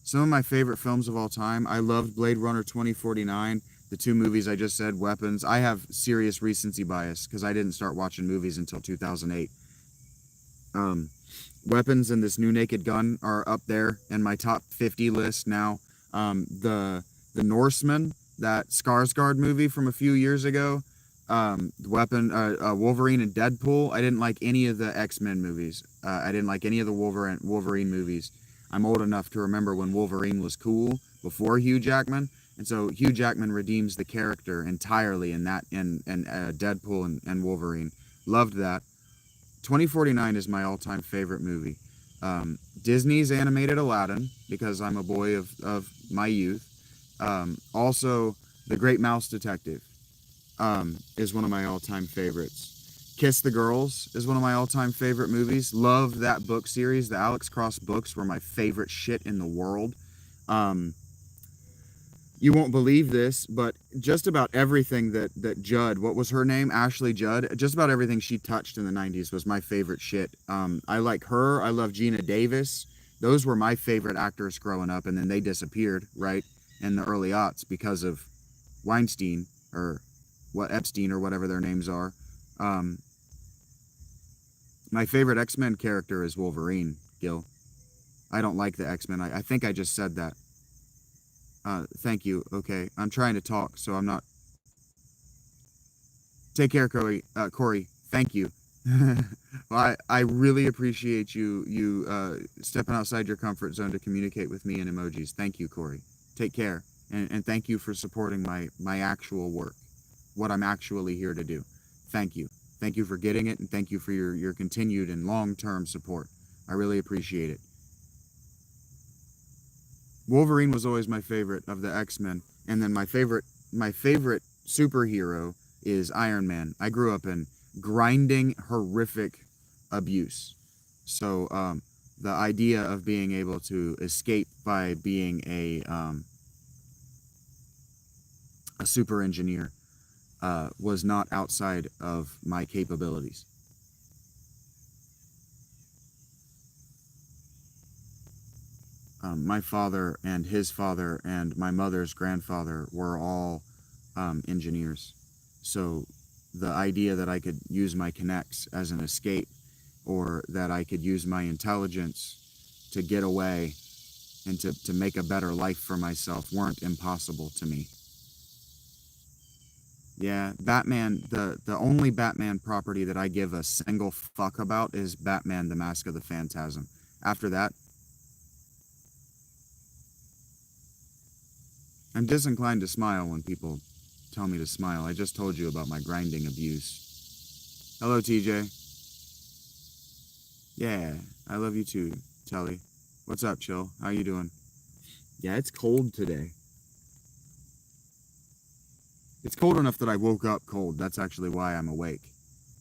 Some of my favorite films of all time, I loved Blade Runner 2049, the two movies I just said, Weapons. I have serious recency bias because I didn't start watching movies until 2008. Weapons and this new Naked Gun are up there in my top 50 list now. The Norseman, that Skarsgård movie from a few years ago, Wolverine and Deadpool. I didn't like any of the X-Men movies. I didn't like any of the Wolverine movies. I'm old enough to remember when Wolverine was cool before Hugh Jackman, and so Hugh Jackman redeems the character entirely in Deadpool and Wolverine. Loved that. 2049 is my all-time favorite movie. Disney's animated Aladdin, because I'm a boy of my youth. Also, The Great Mouse Detective is one of my all-time favorites. Kiss the Girls is one of my all-time favorite movies. Love that book series. The Alex Cross books were my favorite shit in the world. You won't believe this, but just about everything that Judd, what was her name? Ashley Judd. Just about everything she touched in the 90s was my favorite shit. I like her. I love Gina Davis. Those were my favorite actors growing up, and then they disappeared, right, in the early aughts because of Weinstein, or Epstein, or whatever their names are. My favorite X-Men character is Wolverine, Gil. I don't like the X-Men. I think I just said that. Thank you. Okay. I'm trying to talk, so I'm not. Take care, Corey. Thank you. Well, I really appreciate you stepping outside your comfort zone to communicate with me in emojis. Thank you, Corey. Take care. And thank you for supporting my actual work, what I'm actually here to do. Thank you. Thank you for getting it, and thank you for your continued and long-term support. I really appreciate it. Wolverine was always my favorite of the X-Men, and then my favorite superhero is Iron Man. I grew up in grinding, horrific abuse. So the idea of being able to escape by being a super engineer was not outside of my capabilities. My father and his father and my mother's grandfather were all engineers. So the idea that I could use my connects as an escape, or that I could use my intelligence to get away and to make a better life for myself, weren't impossible to me. Yeah, Batman, the only Batman property that I give a single fuck about is Batman, the Mask of the Phantasm. After that, I'm disinclined to smile when people tell me to smile. I just told you about my grinding abuse. Hello, TJ. Yeah, I love you too, Telly. What's up, Chill? How you doing? Yeah, it's cold today. It's cold enough that I woke up cold. That's actually why I'm awake.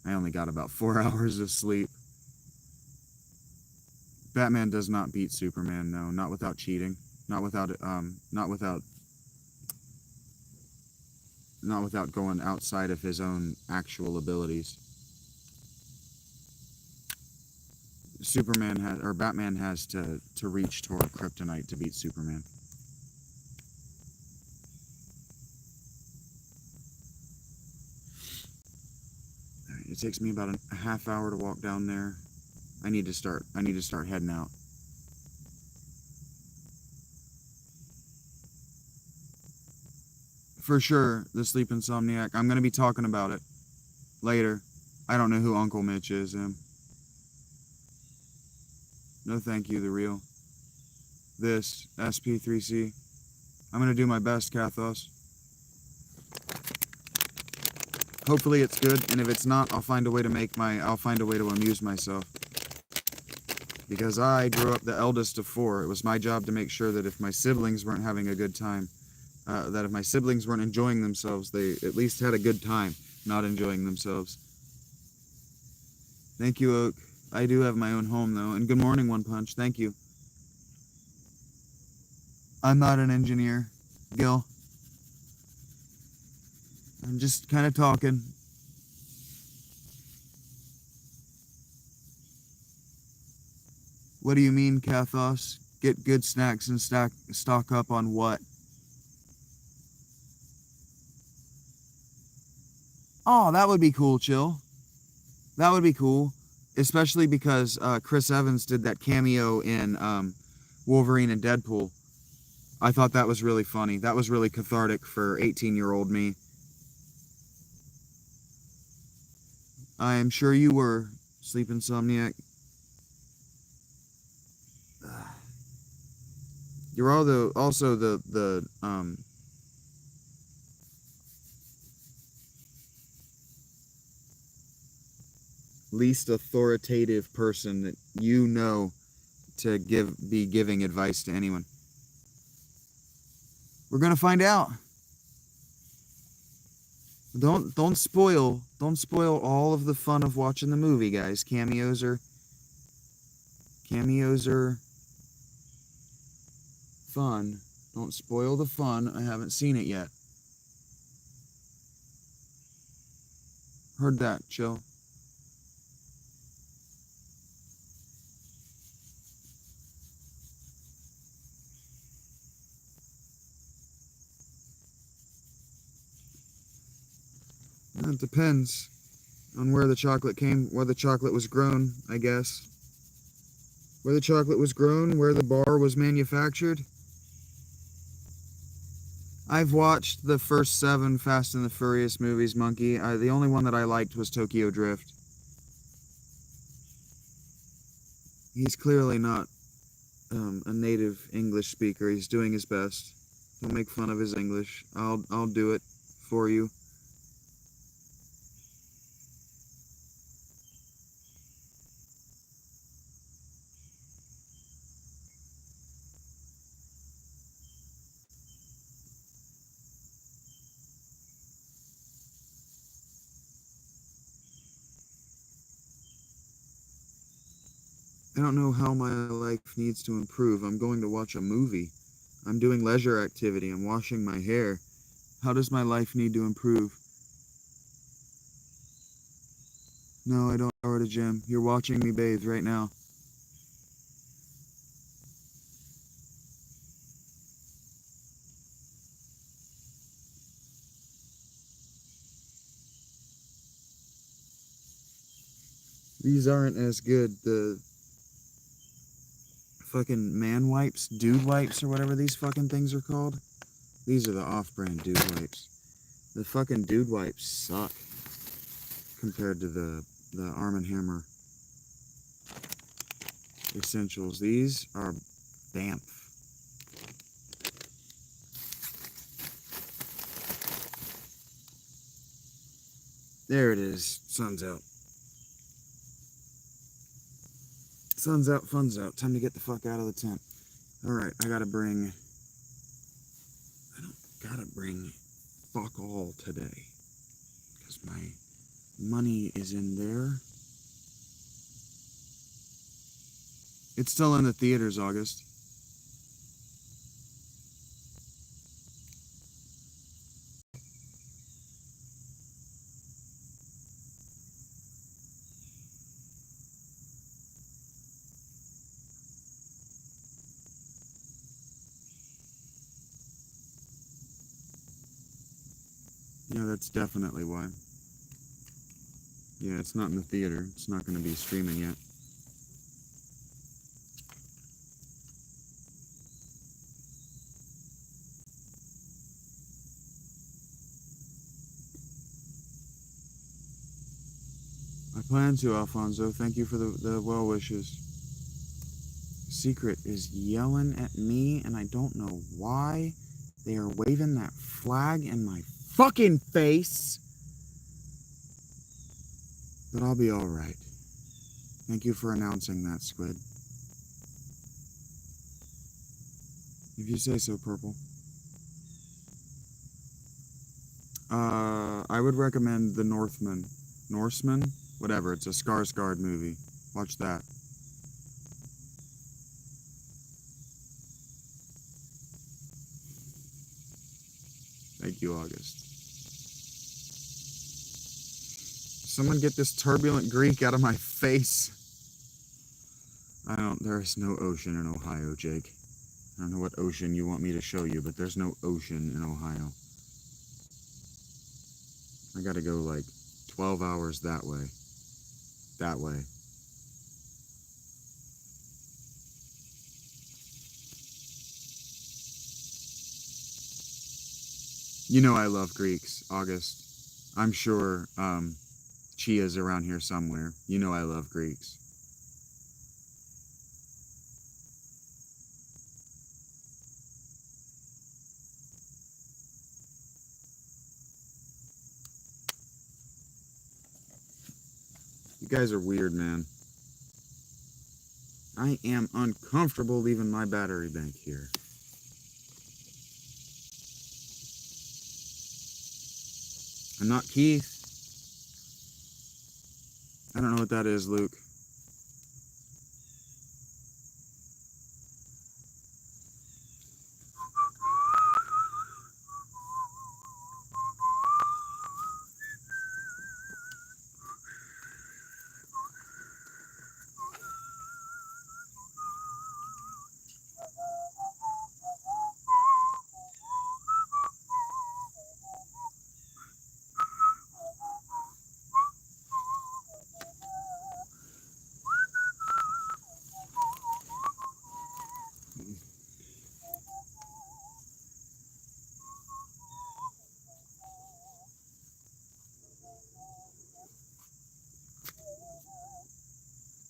I only got about 4 hours of sleep. Batman does not beat Superman, no, not without cheating. Not without going outside of his own actual abilities. Batman has to reach toward kryptonite to beat Superman. It takes me about a half hour to walk down there. I need to start heading out. For sure, the sleep insomniac. I'm gonna be talking about it later. I don't know who Uncle Mitch is, No thank you, the real. This, SP3C. I'm gonna do my best, Kathos. Hopefully it's good, and if it's not, I'll find a way to amuse myself. Because I grew up the eldest of 4. It was my job to make sure that if my siblings weren't having a good time, that if my siblings weren't enjoying themselves, they at least had a good time, not enjoying themselves. Thank you, Oak. I do have my own home, though. And good morning, One Punch. Thank you. I'm not an engineer, Gil. I'm just kind of talking. What do you mean, Kathos? Get good snacks and stock up on what? Oh, that would be cool, Chill. That would be cool. Especially because Chris Evans did that cameo in Wolverine and Deadpool. I thought that was really funny. That was really cathartic for 18-year-old me. I am sure you were, Sleep Insomniac. You're also the least authoritative person that you know to be giving advice to anyone. We're gonna find out. Don't spoil all of the fun of watching the movie, guys. Cameos are fun. Don't spoil the fun. I haven't seen it yet. Heard that, Chill. It depends on where the chocolate was grown, I guess. Where the chocolate was grown, where the bar was manufactured. I've watched the first 7 Fast and the Furious movies, Monkey. The only one that I liked was Tokyo Drift. He's clearly not a native English speaker. He's doing his best. Don't make fun of his English. I'll do it for you. I don't know how my life needs to improve. I'm going to watch a movie. I'm doing leisure activity. I'm washing my hair. How does my life need to improve? No, I don't go to gym. You're watching me bathe right now. These aren't as good. The fucking man wipes, dude wipes, or whatever these fucking things are called. These are the off-brand dude wipes. The fucking dude wipes suck compared to the Arm & Hammer Essentials. These are damp. There it is. Sun's out. Sun's out, fun's out. Time to get the fuck out of the tent. Alright, I gotta bring gotta bring fuck all today. Because my money is in there. It's still in the theaters, August. Yeah, that's definitely why. Yeah, it's not in the theater. It's not going to be streaming yet. I plan to, Alfonso. Thank you for the well wishes. Secret is yelling at me, and I don't know why. They are waving that flag in my fucking face. But I'll be alright. Thank you for announcing that, Squid. If you say so, Purple. I would recommend The Northman. Norseman? Whatever, it's a Skarsgård movie. Watch that. Thank you, August. Someone get this turbulent Greek out of my face. There's no ocean in Ohio, Jake. I don't know what ocean you want me to show you, but there's no ocean in Ohio. I gotta go like 12 hours that way. That way. You know I love Greeks, August. I'm sure Chia's around here somewhere. You know I love Greeks. You guys are weird, man. I am uncomfortable leaving my battery bank here. I'm not Keith. I don't know what that is, Luke.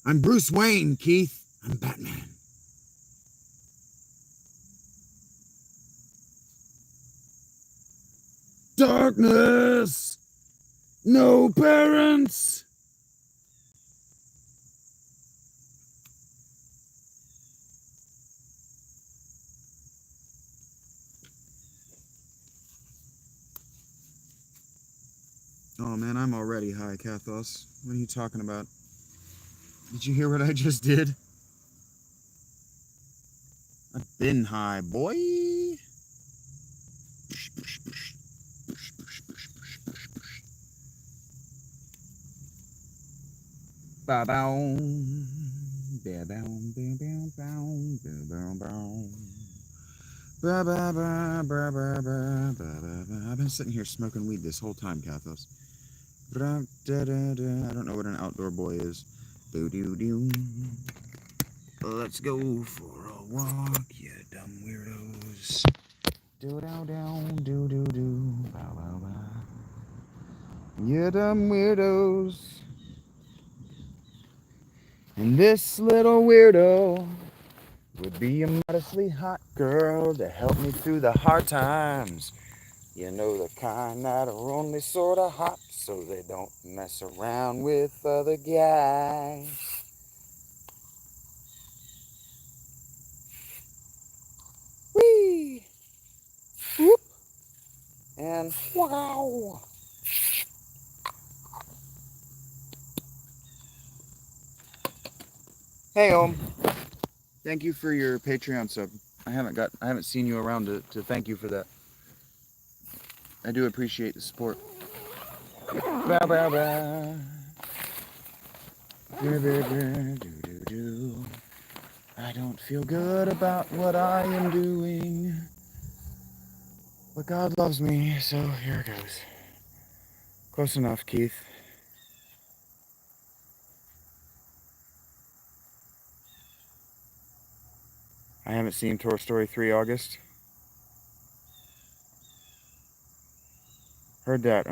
I'm Bruce Wayne, Keith. I'm Batman. Darkness! No parents! Oh man, I'm already high, Kathos. What are you talking about? Did you hear what I just did? I've been high, boy. Ba-bow. Ba-bow, ba-bow, bow, ba-bow, bow. I've been sitting here smoking weed this whole time, Kathos. I don't know what an outdoor boy is. Boo-doo-doo. Let's go for a walk, you dumb weirdos. Do-dow-dow, do-do-do, bow-bow-bow. You dumb weirdos. And this little weirdo would be a modestly hot girl to help me through the hard times. You know, the kind that are only sort of hot so they don't mess around with other guys. Whee! Whoop! And wow! Hey, Om. Thank you for your Patreon sub. I haven't seen you around to thank you for that. I do appreciate the support. Bah, bah, bah. I don't feel good about what I am doing, but God loves me, so here it goes. Close enough, Keith. I haven't seen Toy Story 3 August. Heard that,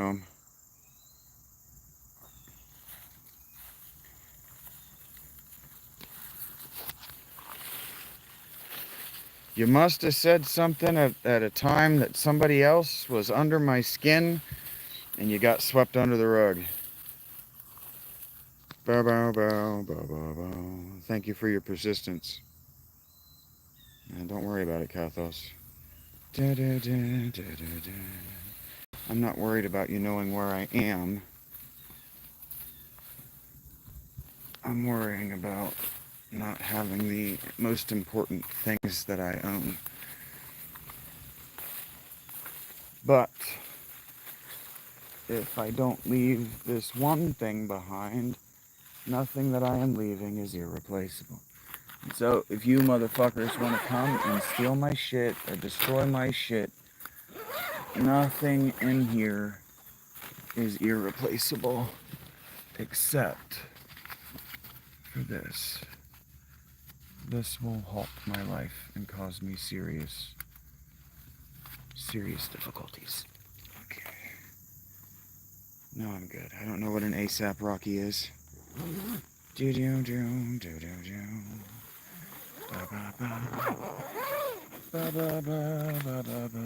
You must have said something at a time that somebody else was under my skin, and you got swept under the rug. Bow, bow, bow, bow, bow, bow. Thank you for your persistence. And don't worry about it, Kathos. Da, da, da, da, da, da. I'm not worried about you knowing where I am. I'm worrying about not having the most important things that I own. But if I don't leave this one thing behind, nothing that I am leaving is irreplaceable. So if you motherfuckers want to come and steal my shit or destroy my shit, nothing in here is irreplaceable except for this. This will halt my life and cause me serious difficulties. Okay. No, I'm good. I don't know what an ASAP Rocky is. Do do do do do do. Ba ba ba. Ba ba ba ba ba ba.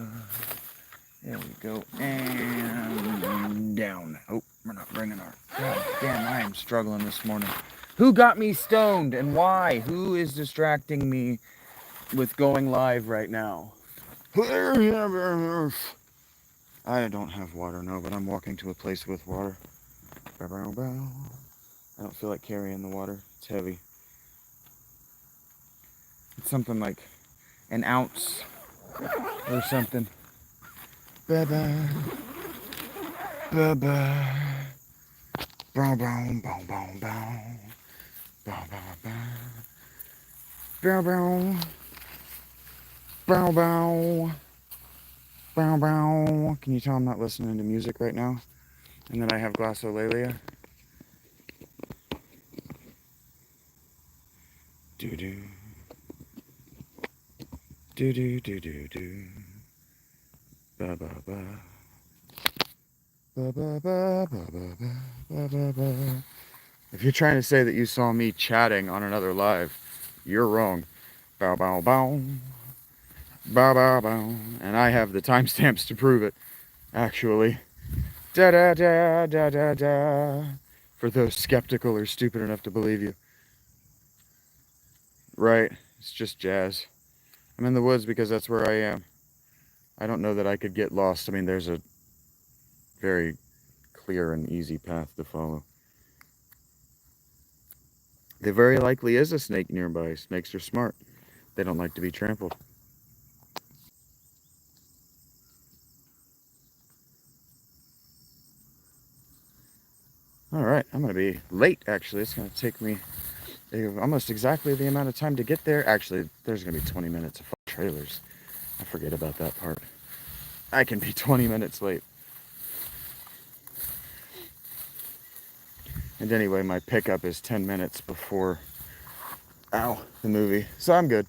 There we go. And down. Oh, we're not bringing our... God damn, I am struggling this morning. Who got me stoned and why? Who is distracting me with going live right now? I don't have water, no, but I'm walking to a place with water. I don't feel like carrying the water. It's heavy. It's something like an ounce or something. Ba-ba. Ba-ba. Bow, bow, bow, bow, bow. Bow, bow, bow. Bow, bow. Bow, bow. Bow, bow. Can you tell I'm not listening to music right now? And then I have glossolalia. Do-do. Do-do-do-do-do. Ba-ba-ba. Ba-ba-ba-ba-ba-ba-ba-ba. If you're trying to say that you saw me chatting on another live, you're wrong. Bow, bow, bow. Bow, bow, bow. And I have the timestamps to prove it, actually. Da da da da da da. For those skeptical or stupid enough to believe you. Right, it's just jazz. I'm in the woods because that's where I am. I don't know that I could get lost. I mean, there's a very clear and easy path to follow. There very likely is a snake nearby. Snakes are smart. They don't like to be trampled. Alright, I'm going to be late, actually. It's going to take me almost exactly the amount of time to get there. Actually, there's going to be 20 minutes of trailers. I forget about that part. I can be 20 minutes late. And anyway, my pickup is 10 minutes before, the movie. So I'm good.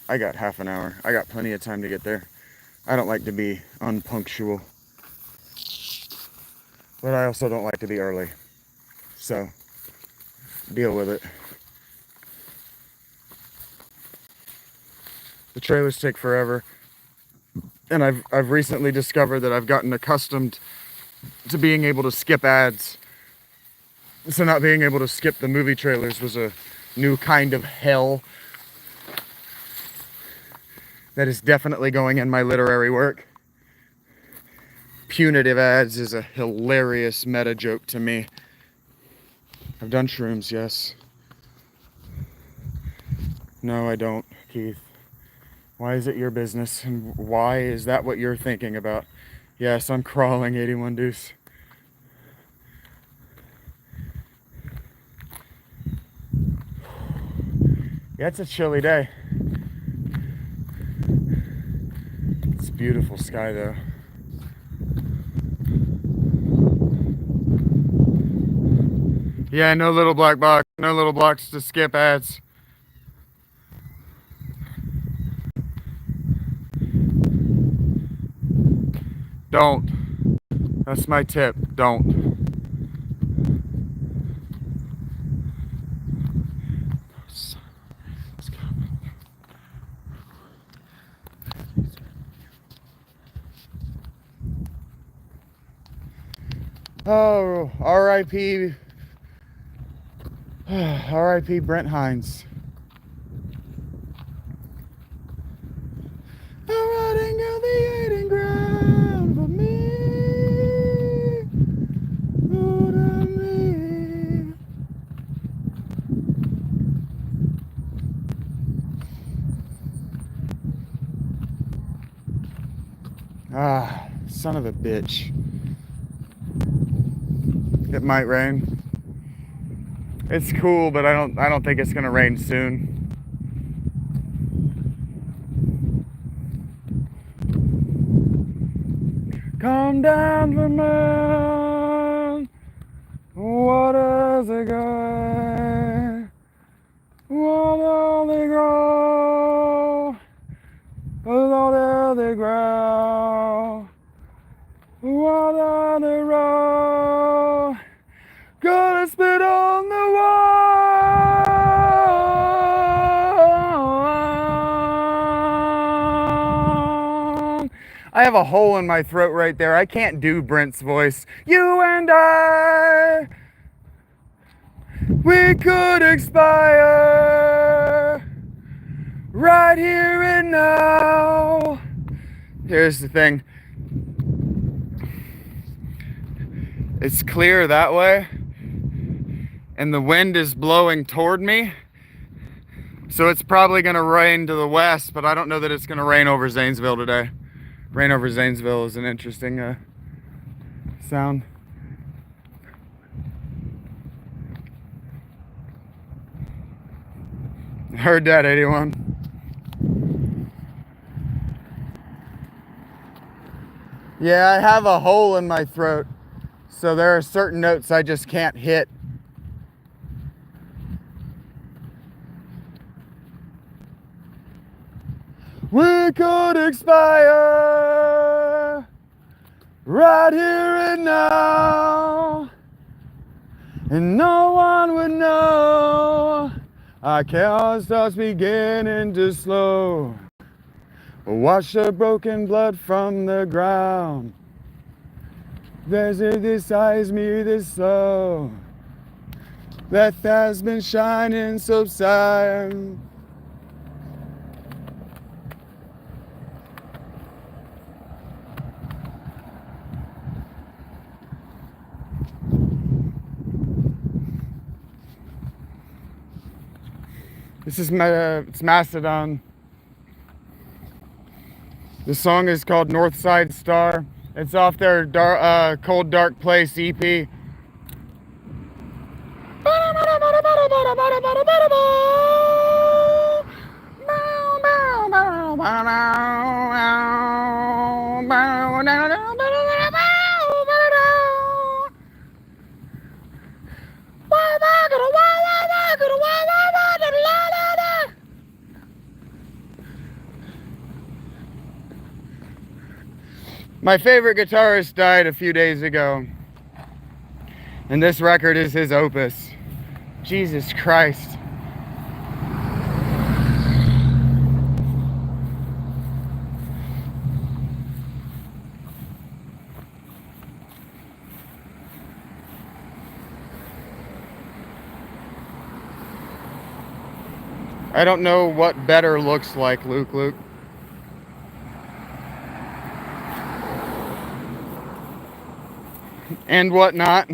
I got half an hour. I got plenty of time to get there. I don't like to be unpunctual. But I also don't like to be early. So, deal with it. The trailers take forever. And I've recently discovered that I've gotten accustomed to being able to skip ads. So not being able to skip the movie trailers was a new kind of hell that is definitely going in my literary work. Punitive ads is a hilarious meta joke to me. I've done shrooms, yes. No, I don't, Keith. Why is it your business? And why is that what you're thinking about? Yes, I'm crawling 81 deuce. Yeah, it's a chilly day. It's a beautiful sky though. Yeah, no little black box, no little blocks to skip ads. Don't. That's my tip. Don't. Oh, R.I.P. R.I.P. Brent Hines. Riding out the 18 ground for me. Oh, to me. Ah, son of a bitch. It might rain. It's cool, but I don't think it's gonna rain soon. Come down the mountain. What is it good? What are they grow? What are they grow? What are they grow? Gonna spit on the wall. I have a hole in my throat right there. I can't do Brent's voice. You and I, we could expire right here and now. Here's the thing. It's clear that way, and the wind is blowing toward me, so it's probably gonna rain to the west, but I don't know that it's gonna rain over Zanesville today. Rain over Zanesville is an interesting sound. Heard that, 81. Yeah, I have a hole in my throat, so there are certain notes I just can't hit. We could expire right here and now, and no one would know. Our chaos starts beginning to slow. Wash the broken blood from the ground. There's a decides me this soul that has been shining subside. This is it's Mastodon. The song is called Northside Star. It's off their Cold Dark Place EP. My favorite guitarist died a few days ago, and this record is his opus. Jesus Christ. I don't know what better looks like, Luke. and whatnot.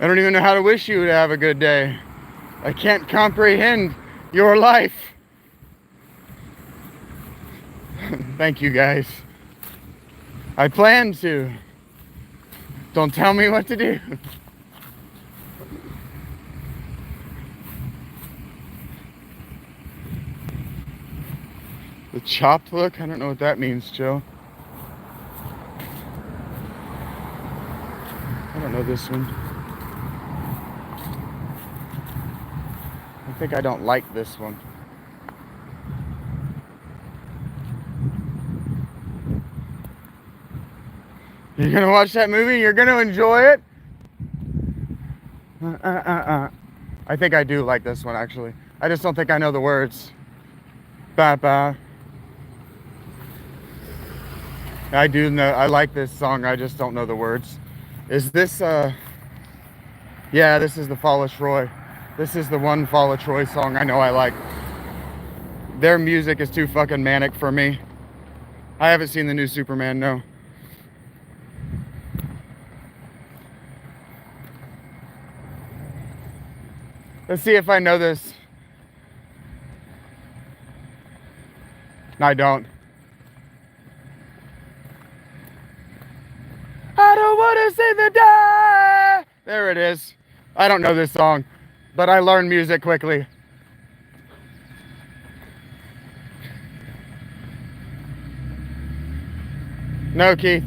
I don't even know how to wish you to have a good day. I can't comprehend your life. Thank you guys. I plan to. Don't tell me what to do. The chopped look? I don't know what that means, Joe. I don't know this one. I think I don't like this one. You're gonna watch that movie? You're gonna enjoy it? I think I do like this one, actually. I just don't think I know the words. Ba-ba. I do know, I like this song, I just don't know the words. Is this, yeah, this is the Fall of Troy. This is the one Fall of Troy song I know I like. Their music is too fucking manic for me. I haven't seen the new Superman, no. Let's see if I know this. No, I don't. I don't want to see the day. There it is. I don't know this song, but I learn music quickly. No, Keith.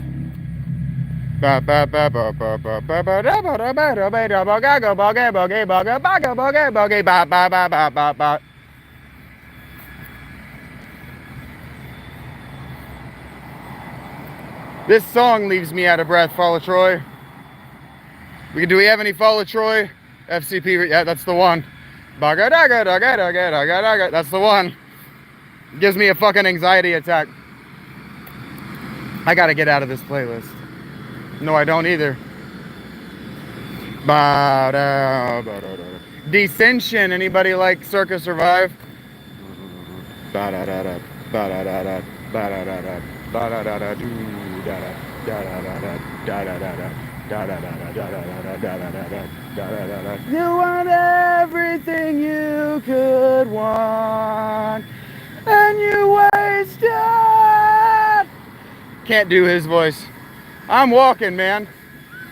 This song leaves me out of breath, Fall of Troy. Do we have any Fall of Troy? FCP, yeah, that's the one. That's the one. Gives me a fucking anxiety attack. I gotta get out of this playlist. No, I don't either. Descension, anybody like Circa Survive? You want everything you could want, and you wasted. Can't do his voice. I'm walking, man.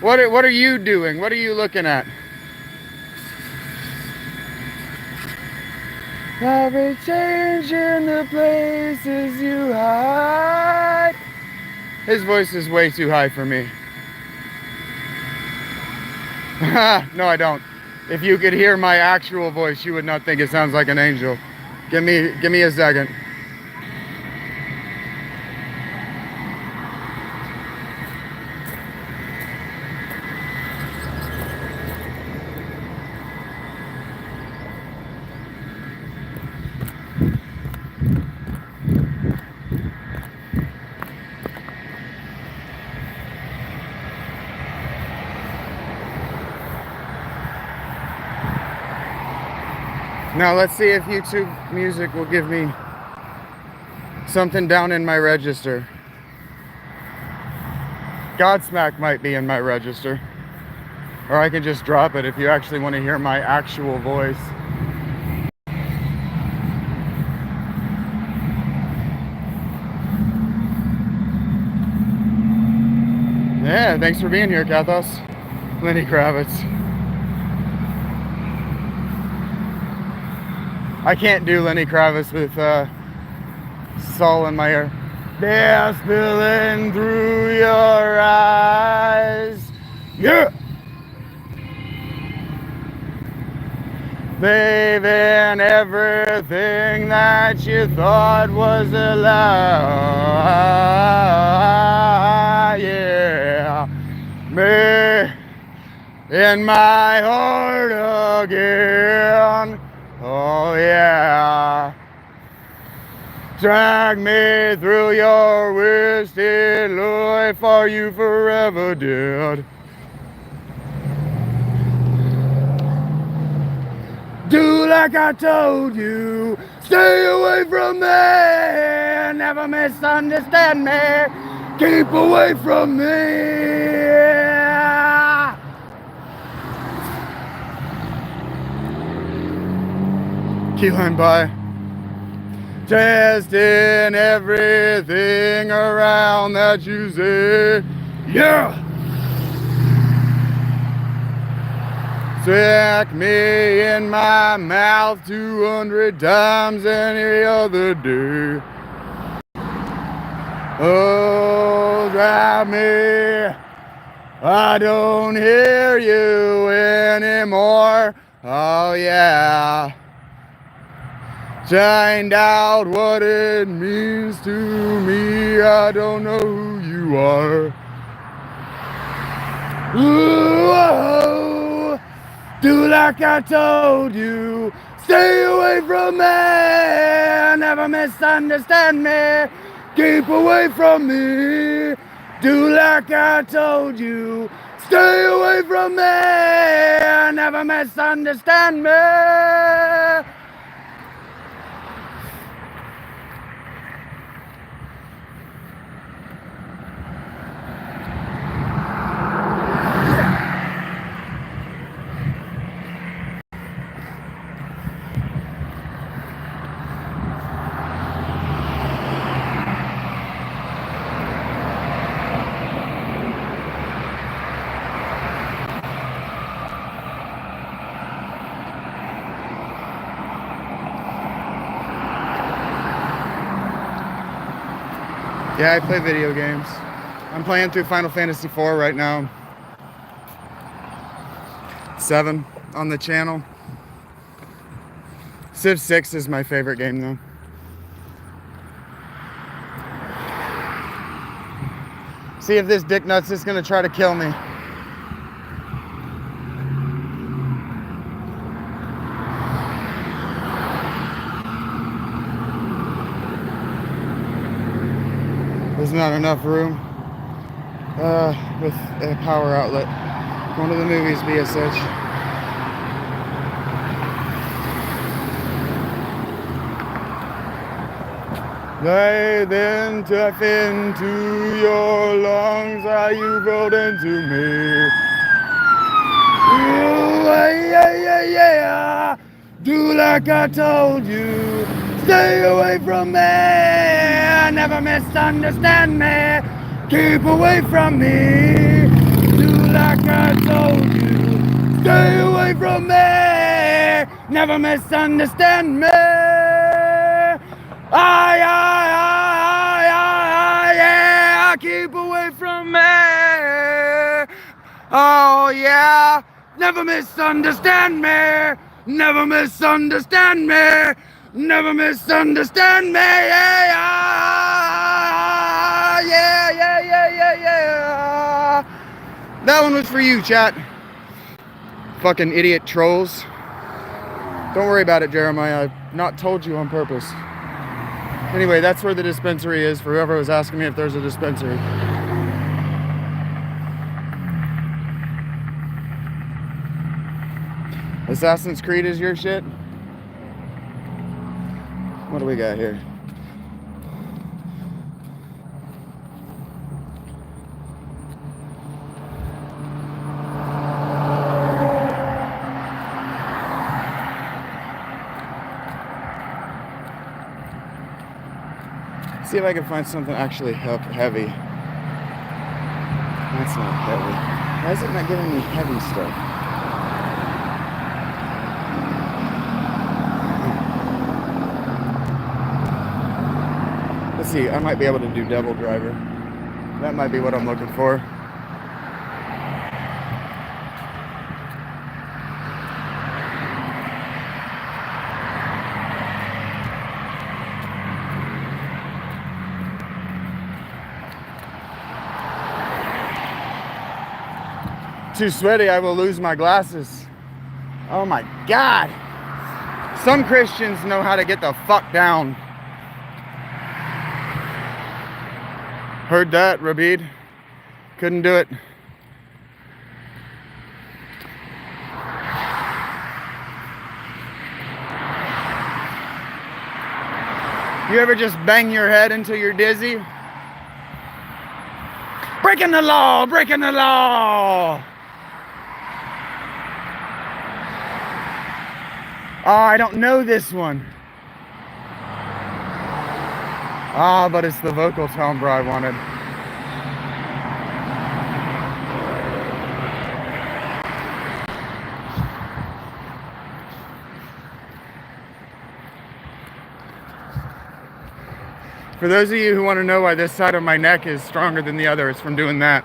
What are you doing? What are you looking at? Every change in the places you hide. His voice is way too high for me. No, I don't. If you could hear my actual voice, you would not think it sounds like an angel. Give me a second. Now let's see if YouTube Music will give me something down in my register. Godsmack might be in my register. Or I can just drop it if you actually want to hear my actual voice. Yeah, thanks for being here, Kathos. Lenny Kravitz. I can't do Lenny Kravitz with Saul in my ear. They're spilling through your eyes. Yeah. Leaving everything that you thought was a lie. Yeah. Me in my heart again. Oh yeah. Drag me through your wasted life. Are you forever dead? Do like I told you. Stay away from me. Never misunderstand me. Keep away from me. Key line by. Testing everything around that you say. Yeah. Stick me in my mouth 200 times any other day. Oh, drive me. I don't hear you anymore. Oh, yeah. Find out what it means to me. I don't know who you are. Ooh, do like I told you. Stay away from me. Never misunderstand me. Keep away from me. Do like I told you. Stay away from me. Never misunderstand me. Yeah, I play video games. I'm playing through Final Fantasy IV right now. 7 on the channel. Civ 6 is my favorite game though. See if this dick nuts is gonna try to kill me. There's not enough room with a power outlet. One of the movies be as such. They then tap into your lungs while you rolled into me. Ooh, yeah. Do like I told you. Stay away from me. Never misunderstand me. Keep away from me. Do like I told you. Stay away from me. Never misunderstand me. Yeah. Keep away from me. Oh yeah. Never misunderstand me. Never misunderstand me. Never misunderstand me. Yeah. That one was for you, chat. Fucking idiot trolls. Don't worry about it, Jeremiah. I've not told you on purpose. Anyway, that's where the dispensary is for whoever was asking me if there's a dispensary. Assassin's Creed is your shit? What do we got here? See if I can find something actually heavy. That's not heavy. Why is it not giving me heavy stuff? Let's see, I might be able to do Devil Driver. That might be what I'm looking for. Too sweaty, I will lose my glasses. Oh my God. Some Christians know how to get the fuck down. Heard that, Rabid. Couldn't do it. You ever just bang your head until you're dizzy? Breaking the law, breaking the law. Oh, I don't know this one. Ah, but it's the vocal timbre I wanted. For those of you who want to know why this side of my neck is stronger than the other, it's from doing that.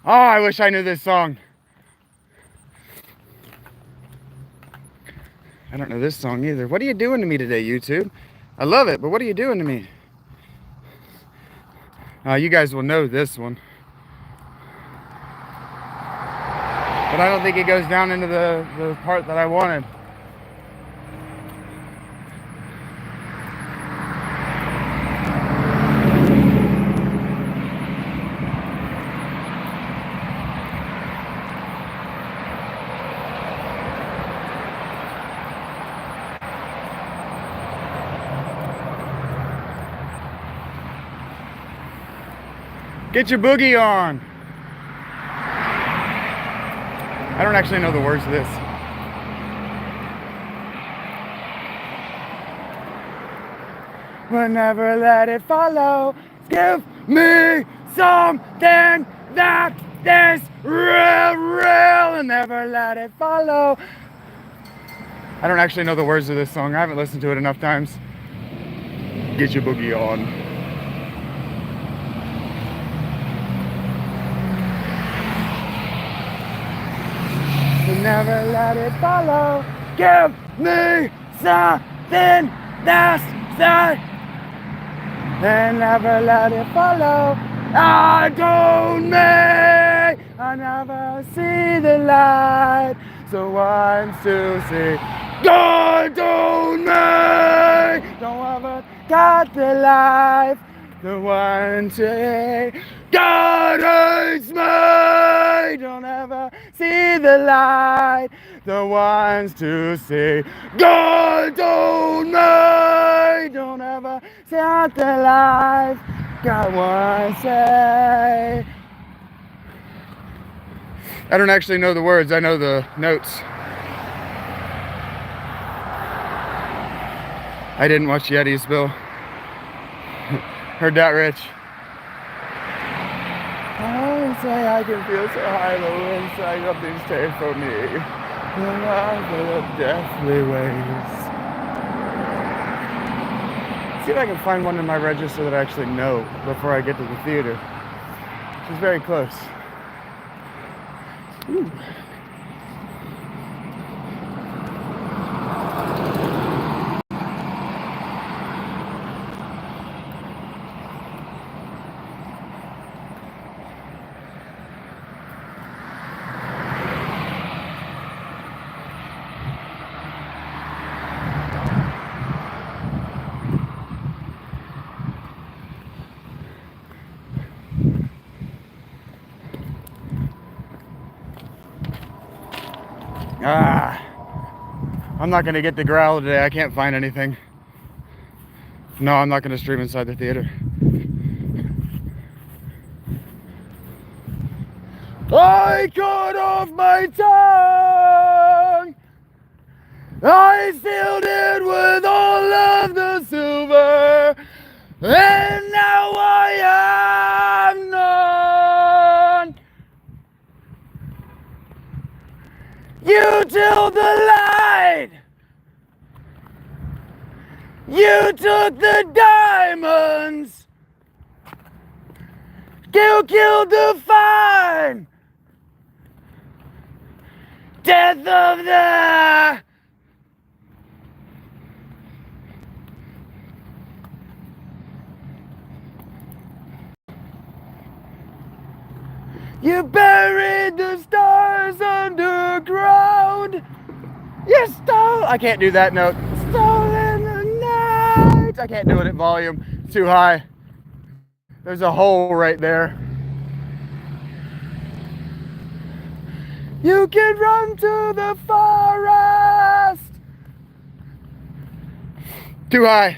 Oh, I wish I knew this song. I don't know this song either. What are you doing to me today, YouTube? I love it, but what are you doing to me? You guys will know this one. But I don't think it goes down into the part that I wanted. Get your boogie on. I don't actually know the words to this. But never let it follow. Give me something that is real, and never let it follow. I don't actually know the words to this song. I haven't listened to it enough times. Get your boogie on. Never let it follow. Give me something that's sad. And never let it follow. I don't make. I never see the light. So once to see. God don't make. Don't ever got the life. The one to God hates me. Don't ever see the light. The ones to see God don't make. Don't ever see out the life. God wants say. I don't actually know the words. I know the notes. I didn't watch Yetis, Bill. Heard that, Rich. I say I can feel so high, the inside something's taken from me. The life of deathly ways. See if I can find one in my register that I actually know before I get to the theater. She's very close. Ooh. I'm not gonna get the growl today. I can't find anything. No, I'm not gonna stream inside the theater. I cut off my tongue. I sealed it with all of the silver, and now I am none. You tilled the light. You took the diamonds. You killed the fine. Death of the... You buried the stars underground. You stole... I can't do that note. Stole in the night. I can't do it at volume. It's too high. There's a hole right there. You can run to the forest. Too high.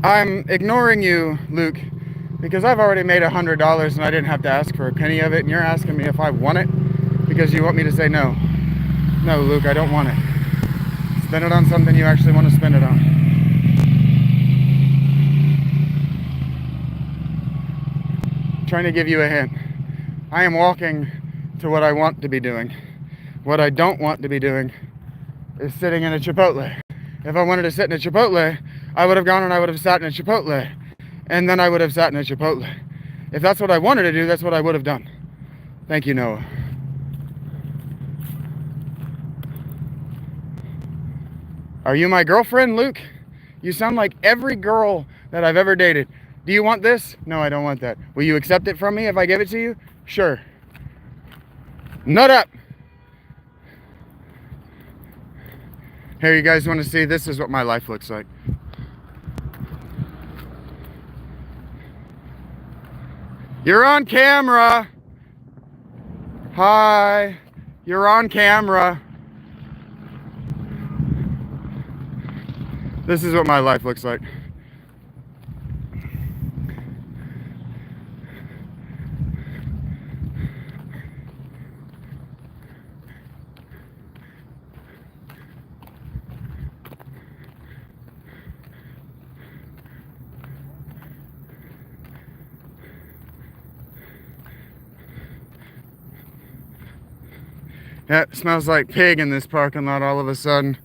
I'm ignoring you, Luke, because I've already made $100 and I didn't have to ask for a penny of it, and you're asking me if I want it because you want me to say no. No, Luke, I don't want it. Spend it on something you actually want to spend it on. Trying to give you a hint. I am walking to what I want to be doing. What I don't want to be doing is sitting in a Chipotle. If I wanted to sit in a Chipotle, I would have gone and I would have sat in a Chipotle. And then I would have sat in a Chipotle. If that's what I wanted to do, that's what I would have done. Thank you, Noah. Are you my girlfriend, Luke? You sound like every girl that I've ever dated. Do you want this? No, I don't want that. Will you accept it from me if I give it to you? Sure. Nut up. Here, you guys want to see? This is what my life looks like. You're on camera. Hi. You're on camera. This is what my life looks like. Yeah, it smells like pig in this parking lot all of a sudden.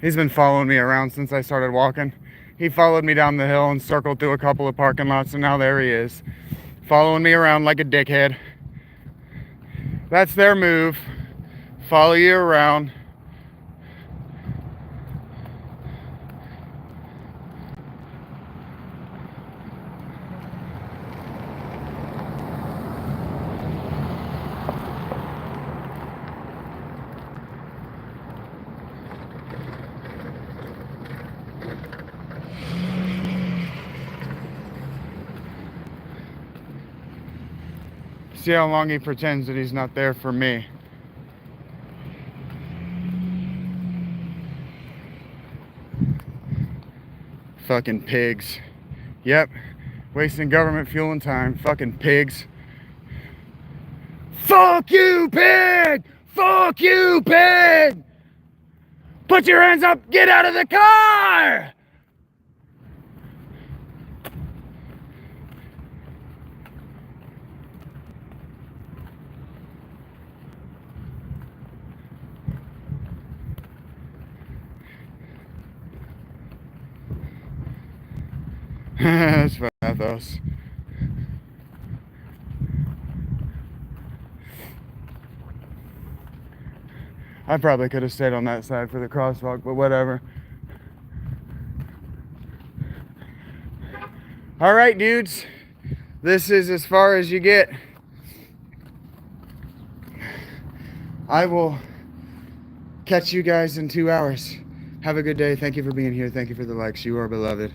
He's been following me around since I started walking. He followed me down the hill and circled through a couple of parking lots, and now there he is, following me around like a dickhead. That's their move. Follow you around. See how long he pretends that he's not there for me. Fucking pigs. Yep. Wasting government fuel and time. Fucking pigs. Fuck you, pig! Fuck you, pig! Put your hands up! Get out of the car! That's pathos. I probably could have stayed on that side for the crosswalk, but whatever. All right, dudes. This is as far as you get. I will catch you guys in 2 hours. Have a good day. Thank you for being here. Thank you for the likes. You are beloved.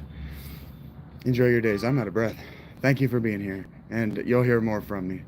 Enjoy your days. I'm out of breath. Thank you for being here, and you'll hear more from me.